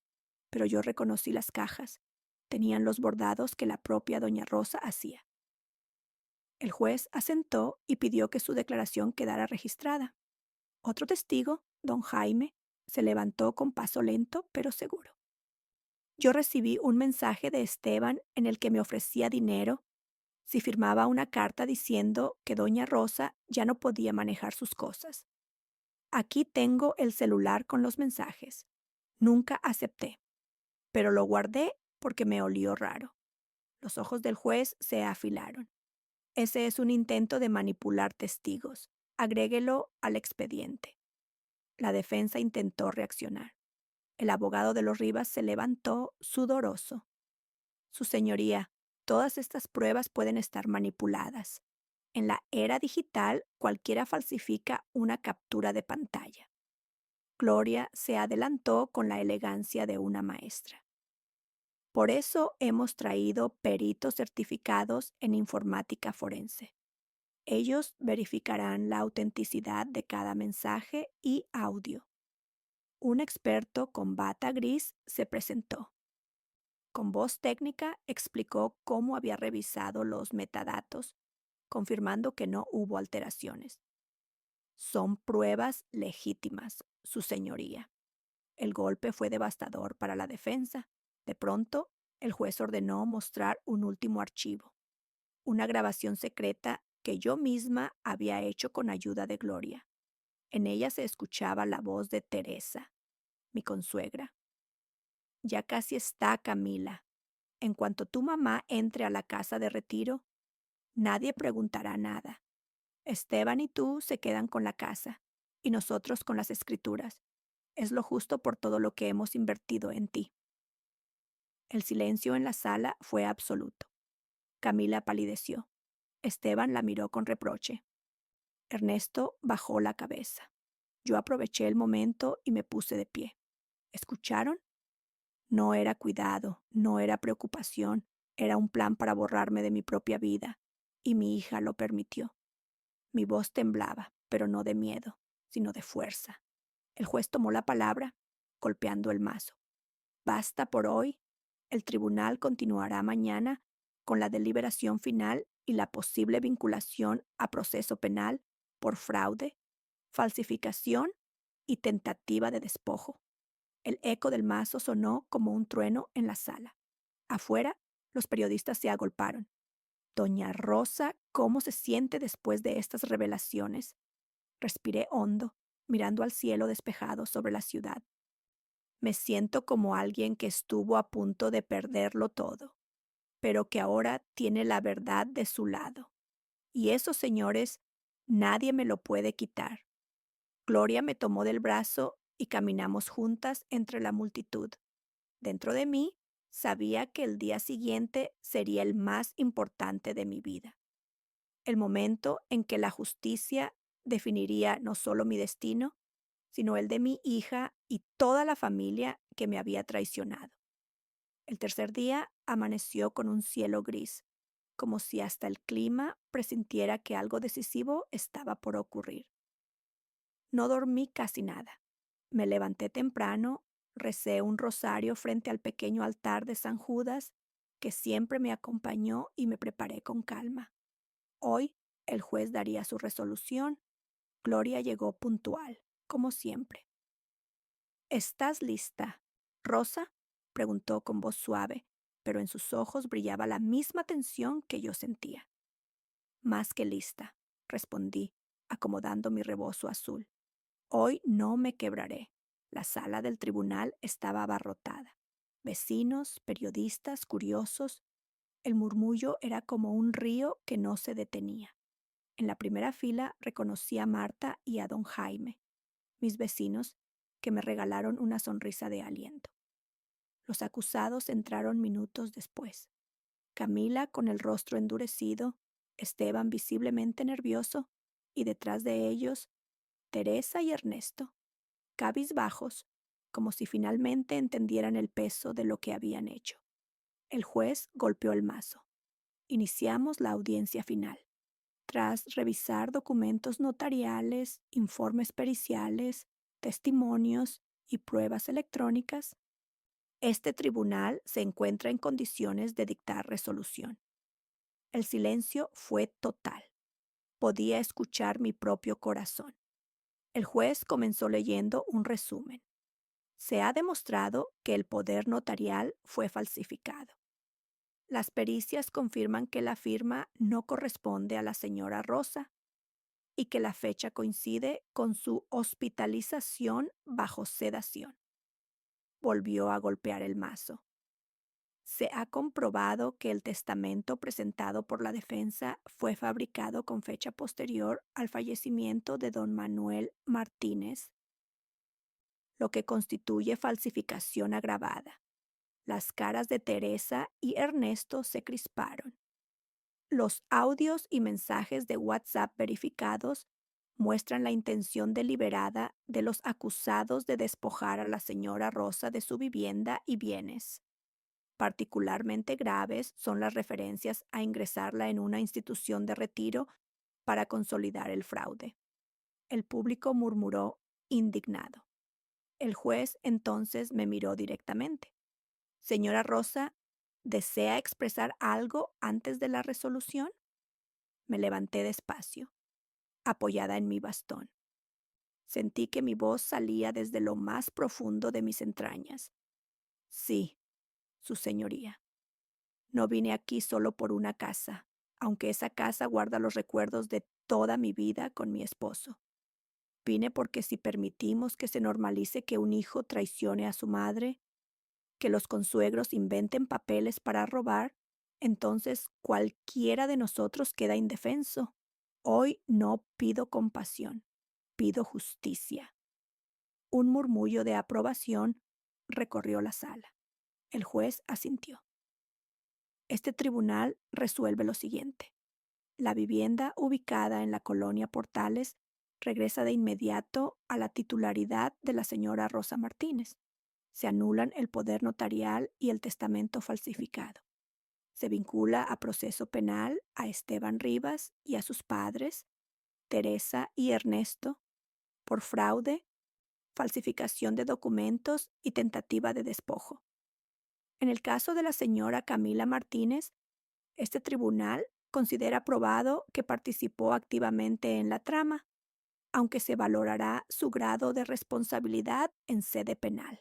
Pero yo reconocí las cajas. Tenían los bordados que la propia doña Rosa hacía. El juez asentó y pidió que su declaración quedara registrada. Otro testigo, don Jaime, se levantó con paso lento pero seguro. Yo recibí un mensaje de Esteban en el que me ofrecía dinero si firmaba una carta diciendo que doña Rosa ya no podía manejar sus cosas. Aquí tengo el celular con los mensajes. Nunca acepté, pero lo guardé porque me olió raro. Los ojos del juez se afilaron. Ese es un intento de manipular testigos. Agréguelo al expediente. La defensa intentó reaccionar. El abogado de los Rivas se levantó sudoroso. Su señoría, todas estas pruebas pueden estar manipuladas. En la era digital, cualquiera falsifica una captura de pantalla. Gloria se adelantó con la elegancia de una maestra. Por eso hemos traído peritos certificados en informática forense. Ellos verificarán la autenticidad de cada mensaje y audio. Un experto con bata gris se presentó. Con voz técnica explicó cómo había revisado los metadatos, confirmando que no hubo alteraciones. Son pruebas legítimas, su señoría. El golpe fue devastador para la defensa. De pronto, el juez ordenó mostrar un último archivo, una grabación secreta que yo misma había hecho con ayuda de Gloria. En ella se escuchaba la voz de Teresa, mi consuegra. Ya casi está, Camila. En cuanto tu mamá entre a la casa de retiro, nadie preguntará nada. Esteban y tú se quedan con la casa, y nosotros con las escrituras. Es lo justo por todo lo que hemos invertido en ti. El silencio en la sala fue absoluto. Camila palideció. Esteban la miró con reproche. Ernesto bajó la cabeza. Yo aproveché el momento y me puse de pie. ¿Escucharon? No era cuidado, no era preocupación, era un plan para borrarme de mi propia vida, y mi hija lo permitió. Mi voz temblaba, pero no de miedo, sino de fuerza. El juez tomó la palabra, golpeando el mazo. Basta por hoy. El tribunal continuará mañana con la deliberación final y la posible vinculación a proceso penal por fraude, falsificación y tentativa de despojo. El eco del mazo sonó como un trueno en la sala. Afuera, los periodistas se agolparon. Doña Rosa, ¿cómo se siente después de estas revelaciones? Respiré hondo, mirando al cielo despejado sobre la ciudad. Me siento como alguien que estuvo a punto de perderlo todo, pero que ahora tiene la verdad de su lado. Y eso, señores, nadie me lo puede quitar. Gloria me tomó del brazo y caminamos juntas entre la multitud. Dentro de mí, sabía que el día siguiente sería el más importante de mi vida. el momento en que la justicia definiría no solo mi destino, sino el de mi hija y toda la familia que me había traicionado. El tercer día amaneció con un cielo gris, como si hasta el clima presintiera que algo decisivo estaba por ocurrir. No dormí casi nada. Me levanté temprano, recé un rosario frente al pequeño altar de San Judas, que siempre me acompañó, y me preparé con calma. Hoy el juez daría su resolución. Gloria llegó puntual, como siempre. ¿Estás lista, Rosa?, preguntó con voz suave, pero en sus ojos brillaba la misma tensión que yo sentía. Más que lista, respondí, acomodando mi rebozo azul. Hoy no me quebraré. La sala del tribunal estaba abarrotada. Vecinos, periodistas, curiosos. El murmullo era como un río que no se detenía. En la primera fila reconocí a Marta y a don Jaime, mis vecinos, que me regalaron una sonrisa de aliento. Los acusados entraron minutos después. Camila con el rostro endurecido, Esteban visiblemente nervioso, y detrás de ellos Teresa y Ernesto, cabizbajos, como si finalmente entendieran el peso de lo que habían hecho. El juez golpeó el mazo. Iniciamos la audiencia final. Tras revisar documentos notariales, informes periciales, testimonios y pruebas electrónicas, este tribunal se encuentra en condiciones de dictar resolución. El silencio fue total. Podía escuchar mi propio corazón. El juez comenzó leyendo un resumen. Se ha demostrado que el poder notarial fue falsificado. Las pericias confirman que la firma no corresponde a la señora Rosa y que la fecha coincide con su hospitalización bajo sedación. Volvió a golpear el mazo. Se ha comprobado que el testamento presentado por la defensa fue fabricado con fecha posterior al fallecimiento de don Manuel Martínez, lo que constituye falsificación agravada. Las caras de Teresa y Ernesto se crisparon. Los audios y mensajes de WhatsApp verificados muestran la intención deliberada de los acusados de despojar a la señora Rosa de su vivienda y bienes. Particularmente graves son las referencias a ingresarla en una institución de retiro para consolidar el fraude. El público murmuró indignado. El juez entonces me miró directamente. Señora Rosa, ¿desea expresar algo antes de la resolución? Me levanté despacio, apoyada en mi bastón. Sentí que mi voz salía desde lo más profundo de mis entrañas. Sí, su señoría. No vine aquí solo por una casa, aunque esa casa guarda los recuerdos de toda mi vida con mi esposo. Vine porque si permitimos que se normalice que un hijo traicione a su madre, que los consuegros inventen papeles para robar, entonces cualquiera de nosotros queda indefenso. Hoy no pido compasión, pido justicia. Un murmullo de aprobación recorrió la sala. El juez asintió. Este tribunal resuelve lo siguiente. La vivienda ubicada en la colonia Portales regresa de inmediato a la titularidad de la señora Rosa Martínez. Se anulan el poder notarial y el testamento falsificado. Se vincula a proceso penal a Esteban Rivas y a sus padres, Teresa y Ernesto, por fraude, falsificación de documentos y tentativa de despojo. En el caso de la señora Camila Martínez, este tribunal considera probado que participó activamente en la trama, aunque se valorará su grado de responsabilidad en sede penal.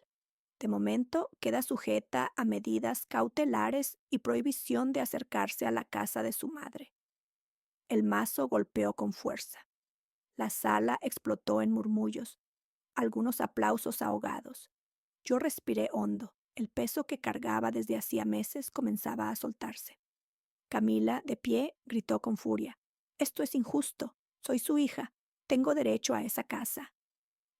De momento, queda sujeta a medidas cautelares y prohibición de acercarse a la casa de su madre. El mazo golpeó con fuerza. La sala explotó en murmullos, algunos aplausos ahogados. Yo respiré hondo. El peso que cargaba desde hacía meses comenzaba a soltarse. Camila, de pie, gritó con furia. Esto es injusto. Soy su hija. Tengo derecho a esa casa.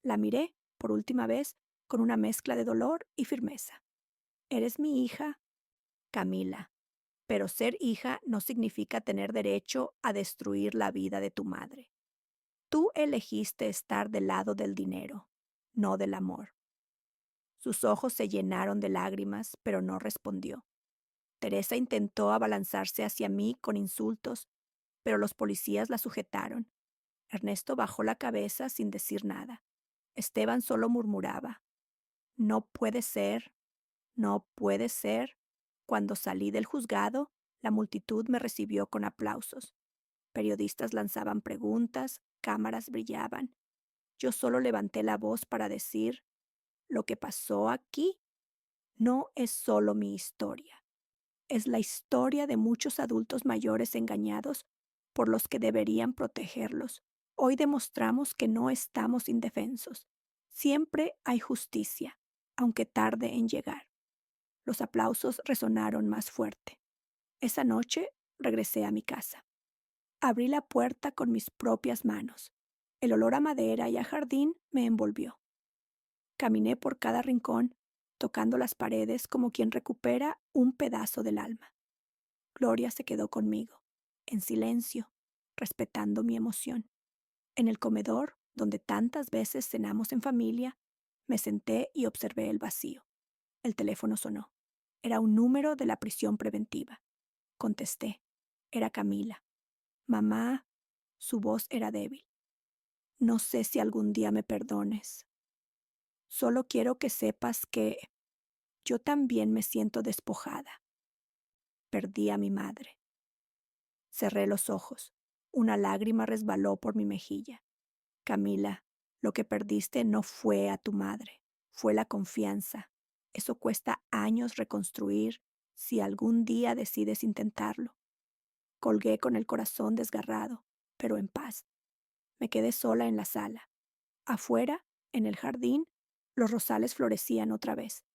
La miré, por última vez, con una mezcla de dolor y firmeza. ¿Eres mi hija? Camila. pero ser hija no significa tener derecho a destruir la vida de tu madre. Tú elegiste estar del lado del dinero, no del amor. Sus ojos se llenaron de lágrimas, pero no respondió. Teresa intentó abalanzarse hacia mí con insultos, pero los policías la sujetaron. Ernesto bajó la cabeza sin decir nada. Esteban solo murmuraba: no puede ser, no puede ser. Cuando salí del juzgado, la multitud me recibió con aplausos. Periodistas lanzaban preguntas, cámaras brillaban. Yo solo levanté la voz para decir: lo que pasó aquí no es solo mi historia, es la historia de muchos adultos mayores engañados por los que deberían protegerlos. Hoy demostramos que no estamos indefensos. Siempre hay justicia, aunque tarde en llegar. Los aplausos resonaron más fuerte. Esa noche regresé a mi casa. Abrí la puerta con mis propias manos. El olor a madera y a jardín me envolvió. Caminé por cada rincón, tocando las paredes como quien recupera un pedazo del alma. Gloria se quedó conmigo, en silencio, respetando mi emoción. En el comedor, donde tantas veces cenamos en familia, me senté y observé el vacío. El teléfono sonó. Era un número de la prisión preventiva. Contesté. Era Camila. Mamá, su voz era débil. No sé si algún día me perdones. Solo quiero que sepas que yo también me siento despojada. Perdí a mi madre. Cerré los ojos. Una lágrima resbaló por mi mejilla. Camila, lo que perdiste no fue a tu madre, fue la confianza. Eso cuesta años reconstruir si algún día decides intentarlo. Colgué con el corazón desgarrado, pero en paz. Me quedé sola en la sala. Afuera, en el jardín, los rosales florecían otra vez.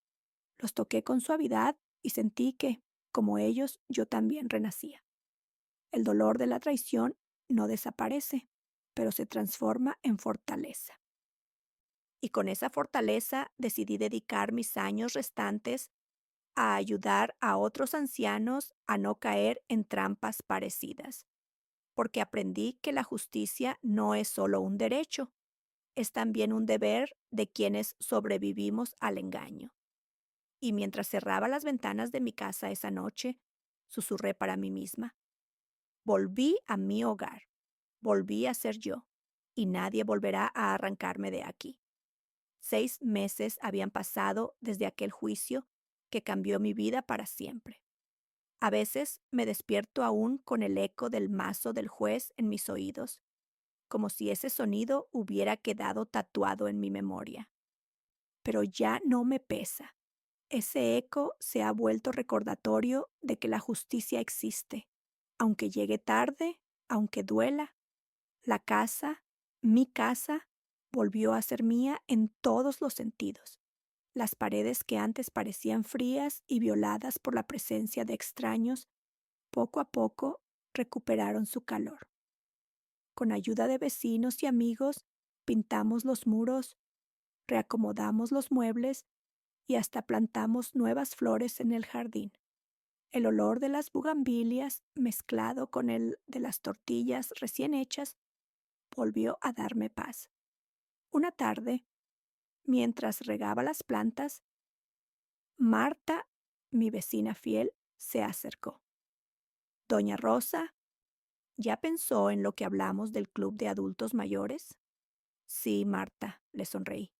Los toqué con suavidad y sentí que, como ellos, yo también renacía. El dolor de la traición no desaparece, pero se transforma en fortaleza. Y con esa fortaleza decidí dedicar mis años restantes a ayudar a otros ancianos a no caer en trampas parecidas, porque aprendí que la justicia no es solo un derecho, es también un deber de quienes sobrevivimos al engaño. Y mientras cerraba las ventanas de mi casa esa noche, susurré para mí misma: volví a mi hogar, volví a ser yo, y nadie volverá a arrancarme de aquí. 6 meses habían pasado desde aquel juicio que cambió mi vida para siempre. A veces me despierto aún con el eco del mazo del juez en mis oídos, como si ese sonido hubiera quedado tatuado en mi memoria. Pero ya no me pesa. Ese eco se ha vuelto recordatorio de que la justicia existe, aunque llegue tarde, aunque duela. La casa, mi casa, volvió a ser mía en todos los sentidos. Las paredes que antes parecían frías y violadas por la presencia de extraños, poco a poco recuperaron su calor. Con ayuda de vecinos y amigos, pintamos los muros, reacomodamos los muebles y hasta plantamos nuevas flores en el jardín. El olor de las bugambilias, mezclado con el de las tortillas recién hechas, volvió a darme paz. Una tarde, mientras regaba las plantas, Marta, mi vecina fiel, se acercó. Doña Rosa, ¿ya pensó en lo que hablamos del club de adultos mayores? Sí, Marta, le sonreí.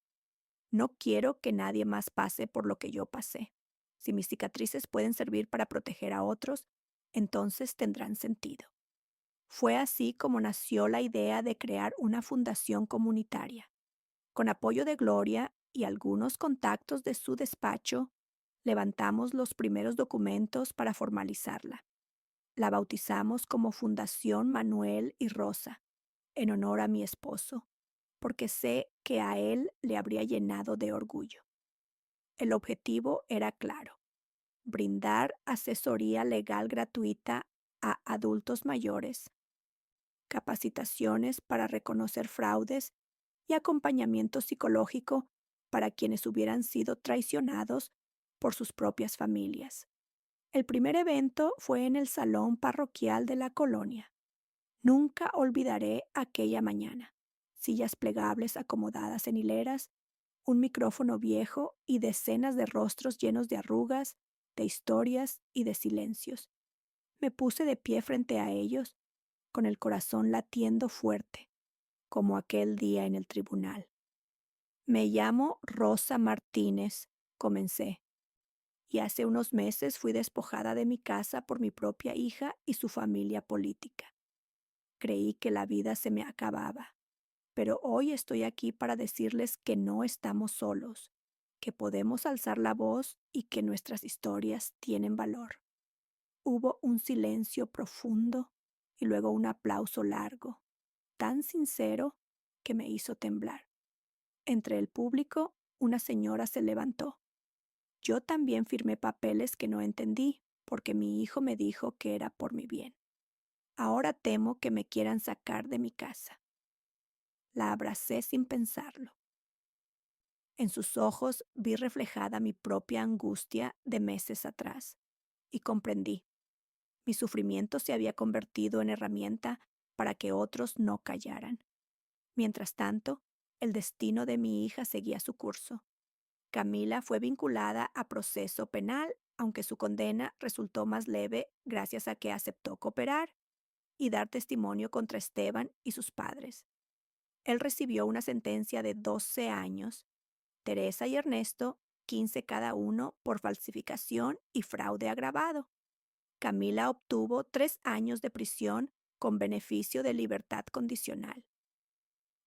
No quiero que nadie más pase por lo que yo pasé. Si mis cicatrices pueden servir para proteger a otros, entonces tendrán sentido. Fue así como nació la idea de crear una fundación comunitaria. Con apoyo de Gloria y algunos contactos de su despacho, levantamos los primeros documentos para formalizarla. La bautizamos como Fundación Manuel y Rosa, en honor a mi esposo, porque sé que a él le habría llenado de orgullo. El objetivo era claro: brindar asesoría legal gratuita a adultos mayores, capacitaciones para reconocer fraudes y acompañamiento psicológico para quienes hubieran sido traicionados por sus propias familias. El primer evento fue en el salón parroquial de la colonia. Nunca olvidaré aquella mañana. Sillas plegables acomodadas en hileras, un micrófono viejo y decenas de rostros llenos de arrugas, de historias y de silencios. Me puse de pie frente a ellos, con el corazón latiendo fuerte, como aquel día en el tribunal. Me llamo Rosa Martínez, comencé, y hace unos meses fui despojada de mi casa por mi propia hija y su familia política. Creí que la vida se me acababa, pero hoy estoy aquí para decirles que no estamos solos, que podemos alzar la voz y que nuestras historias tienen valor. Hubo un silencio profundo y luego un aplauso largo, tan sincero que me hizo temblar. Entre el público, una señora se levantó. Yo también firmé papeles que no entendí, porque mi hijo me dijo que era por mi bien. Ahora temo que me quieran sacar de mi casa. La abracé sin pensarlo. En sus ojos vi reflejada mi propia angustia de meses atrás, y comprendí. Mi sufrimiento se había convertido en herramienta para que otros no callaran. Mientras tanto, el destino de mi hija seguía su curso. Camila fue vinculada a proceso penal, aunque su condena resultó más leve gracias a que aceptó cooperar y dar testimonio contra Esteban y sus padres. Él recibió una sentencia de 12 años, Teresa y Ernesto 15 cada uno por falsificación y fraude agravado. Camila obtuvo 3 años de prisión con beneficio de libertad condicional.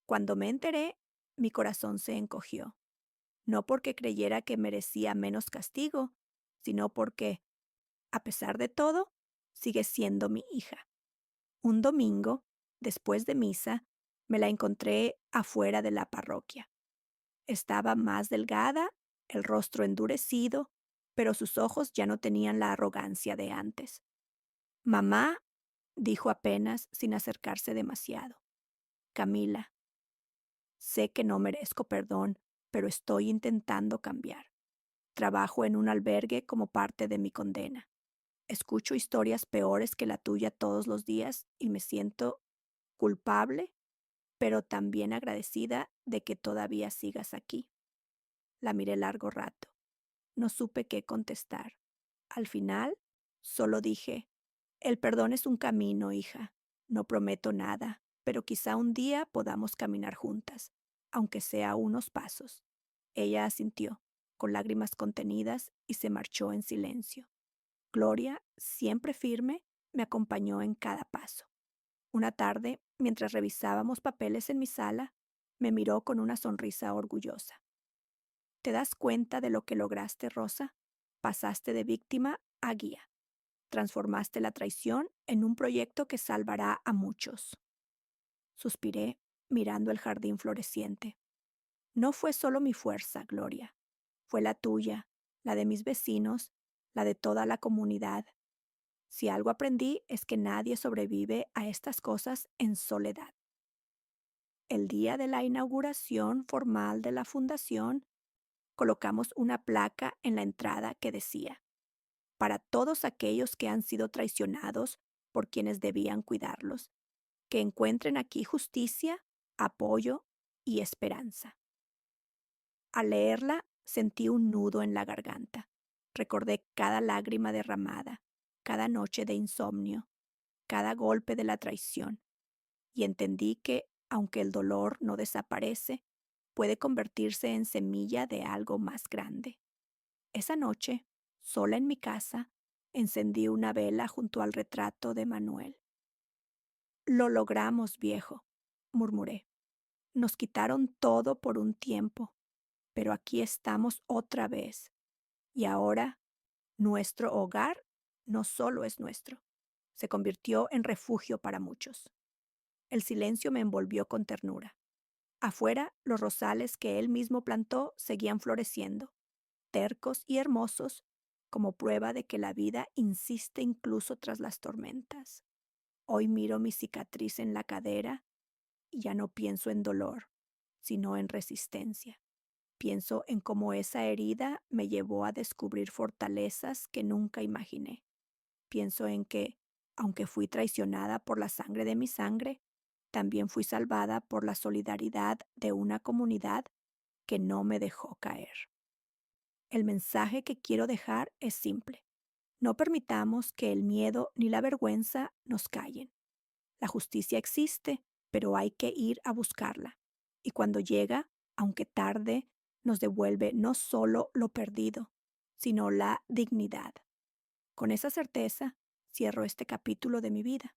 Cuando me enteré, mi corazón se encogió, no porque creyera que merecía menos castigo, sino porque, a pesar de todo, sigue siendo mi hija. Un domingo, después de misa, me la encontré afuera de la parroquia. Estaba más delgada, el rostro endurecido, pero sus ojos ya no tenían la arrogancia de antes. Mamá, dijo apenas sin acercarse demasiado. Camila, sé que no merezco perdón, pero estoy intentando cambiar. Trabajo en un albergue como parte de mi condena. Escucho historias peores que la tuya todos los días y me siento culpable, pero también agradecida de que todavía sigas aquí. La miré largo rato. No supe qué contestar. Al final, solo dije, el perdón es un camino, hija. No prometo nada, pero quizá un día podamos caminar juntas, aunque sea unos pasos. Ella asintió, con lágrimas contenidas, y se marchó en silencio. Gloria, siempre firme, me acompañó en cada paso. Una tarde, mientras revisábamos papeles en mi sala, me miró con una sonrisa orgullosa. ¿Te das cuenta de lo que lograste, Rosa? Pasaste de víctima a guía. Transformaste la traición en un proyecto que salvará a muchos. Suspiré, mirando el jardín floreciente. No fue solo mi fuerza, Gloria. Fue la tuya, la de mis vecinos, la de toda la comunidad. Si algo aprendí es que nadie sobrevive a estas cosas en soledad. El día de la inauguración formal de la fundación, colocamos una placa en la entrada que decía, para todos aquellos que han sido traicionados por quienes debían cuidarlos, que encuentren aquí justicia, apoyo y esperanza. Al leerla, sentí un nudo en la garganta. Recordé cada lágrima derramada, cada noche de insomnio, cada golpe de la traición, y entendí que, aunque el dolor no desaparece, puede convertirse en semilla de algo más grande. Esa noche, sola en mi casa, encendí una vela junto al retrato de Manuel. Lo logramos, viejo, murmuré. Nos quitaron todo por un tiempo, pero aquí estamos otra vez. Y ahora, nuestro hogar no solo es nuestro, se convirtió en refugio para muchos. El silencio me envolvió con ternura. Afuera, los rosales que él mismo plantó seguían floreciendo, tercos y hermosos, como prueba de que la vida insiste incluso tras las tormentas. Hoy miro mi cicatriz en la cadera y ya no pienso en dolor, sino en resistencia. Pienso en cómo esa herida me llevó a descubrir fortalezas que nunca imaginé. Pienso en que, aunque fui traicionada por la sangre de mi sangre, también fui salvada por la solidaridad de una comunidad que no me dejó caer. El mensaje que quiero dejar es simple. No permitamos que el miedo ni la vergüenza nos callen. La justicia existe, pero hay que ir a buscarla. Y cuando llega, aunque tarde, nos devuelve no solo lo perdido, sino la dignidad. Con esa certeza, cierro este capítulo de mi vida,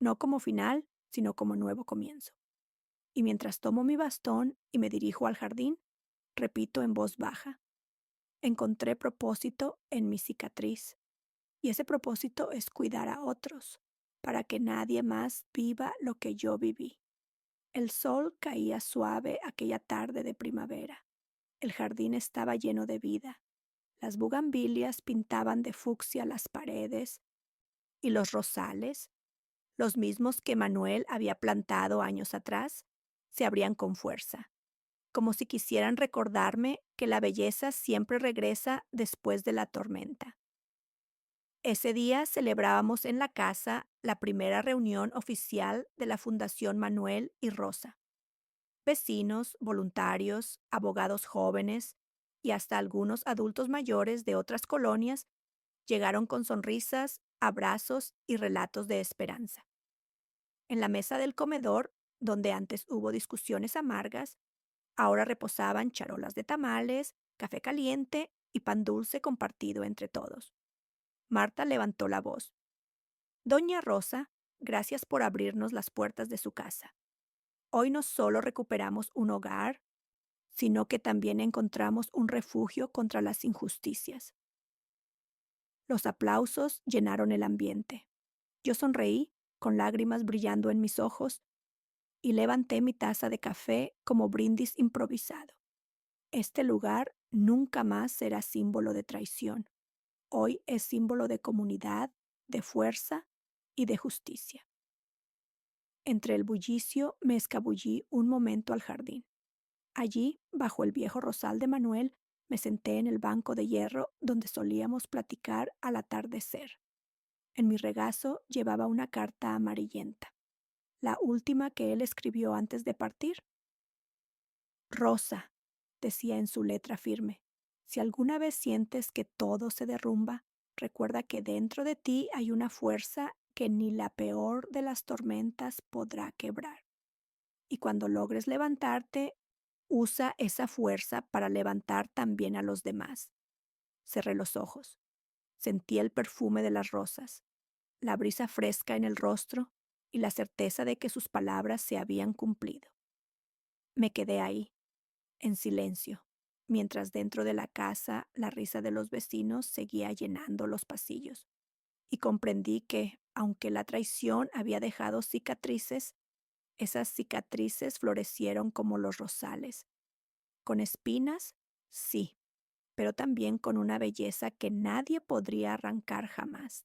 no como final, sino como nuevo comienzo. Y mientras tomo mi bastón y me dirijo al jardín, repito en voz baja, encontré propósito en mi cicatriz, y ese propósito es cuidar a otros, para que nadie más viva lo que yo viví. El sol caía suave aquella tarde de primavera. El jardín estaba lleno de vida. Las bugambilias pintaban de fucsia las paredes y los rosales, los mismos que Manuel había plantado años atrás, se abrían con fuerza, como si quisieran recordarme que la belleza siempre regresa después de la tormenta. Ese día celebrábamos en la casa la primera reunión oficial de la Fundación Manuel y Rosa. Vecinos, voluntarios, abogados jóvenes y hasta algunos adultos mayores de otras colonias llegaron con sonrisas, abrazos y relatos de esperanza. En la mesa del comedor, donde antes hubo discusiones amargas, ahora reposaban charolas de tamales, café caliente y pan dulce compartido entre todos. Marta levantó la voz. Doña Rosa, gracias por abrirnos las puertas de su casa. Hoy no solo recuperamos un hogar, sino que también encontramos un refugio contra las injusticias. Los aplausos llenaron el ambiente. Yo sonreí, con lágrimas brillando en mis ojos, y levanté mi taza de café como brindis improvisado. Este lugar nunca más será símbolo de traición. Hoy es símbolo de comunidad, de fuerza y de justicia. Entre el bullicio me escabullí un momento al jardín. Allí, bajo el viejo rosal de Manuel, me senté en el banco de hierro donde solíamos platicar al atardecer. En mi regazo llevaba una carta amarillenta, la última que él escribió antes de partir. Rosa, decía en su letra firme, si alguna vez sientes que todo se derrumba, recuerda que dentro de ti hay una fuerza que ni la peor de las tormentas podrá quebrar. Y cuando logres levantarte, usa esa fuerza para levantar también a los demás. Cerré los ojos. Sentí el perfume de las rosas, la brisa fresca en el rostro y la certeza de que sus palabras se habían cumplido. Me quedé ahí, en silencio, mientras dentro de la casa la risa de los vecinos seguía llenando los pasillos, y comprendí que, aunque la traición había dejado cicatrices, esas cicatrices florecieron como los rosales. Con espinas, sí, pero también con una belleza que nadie podría arrancar jamás.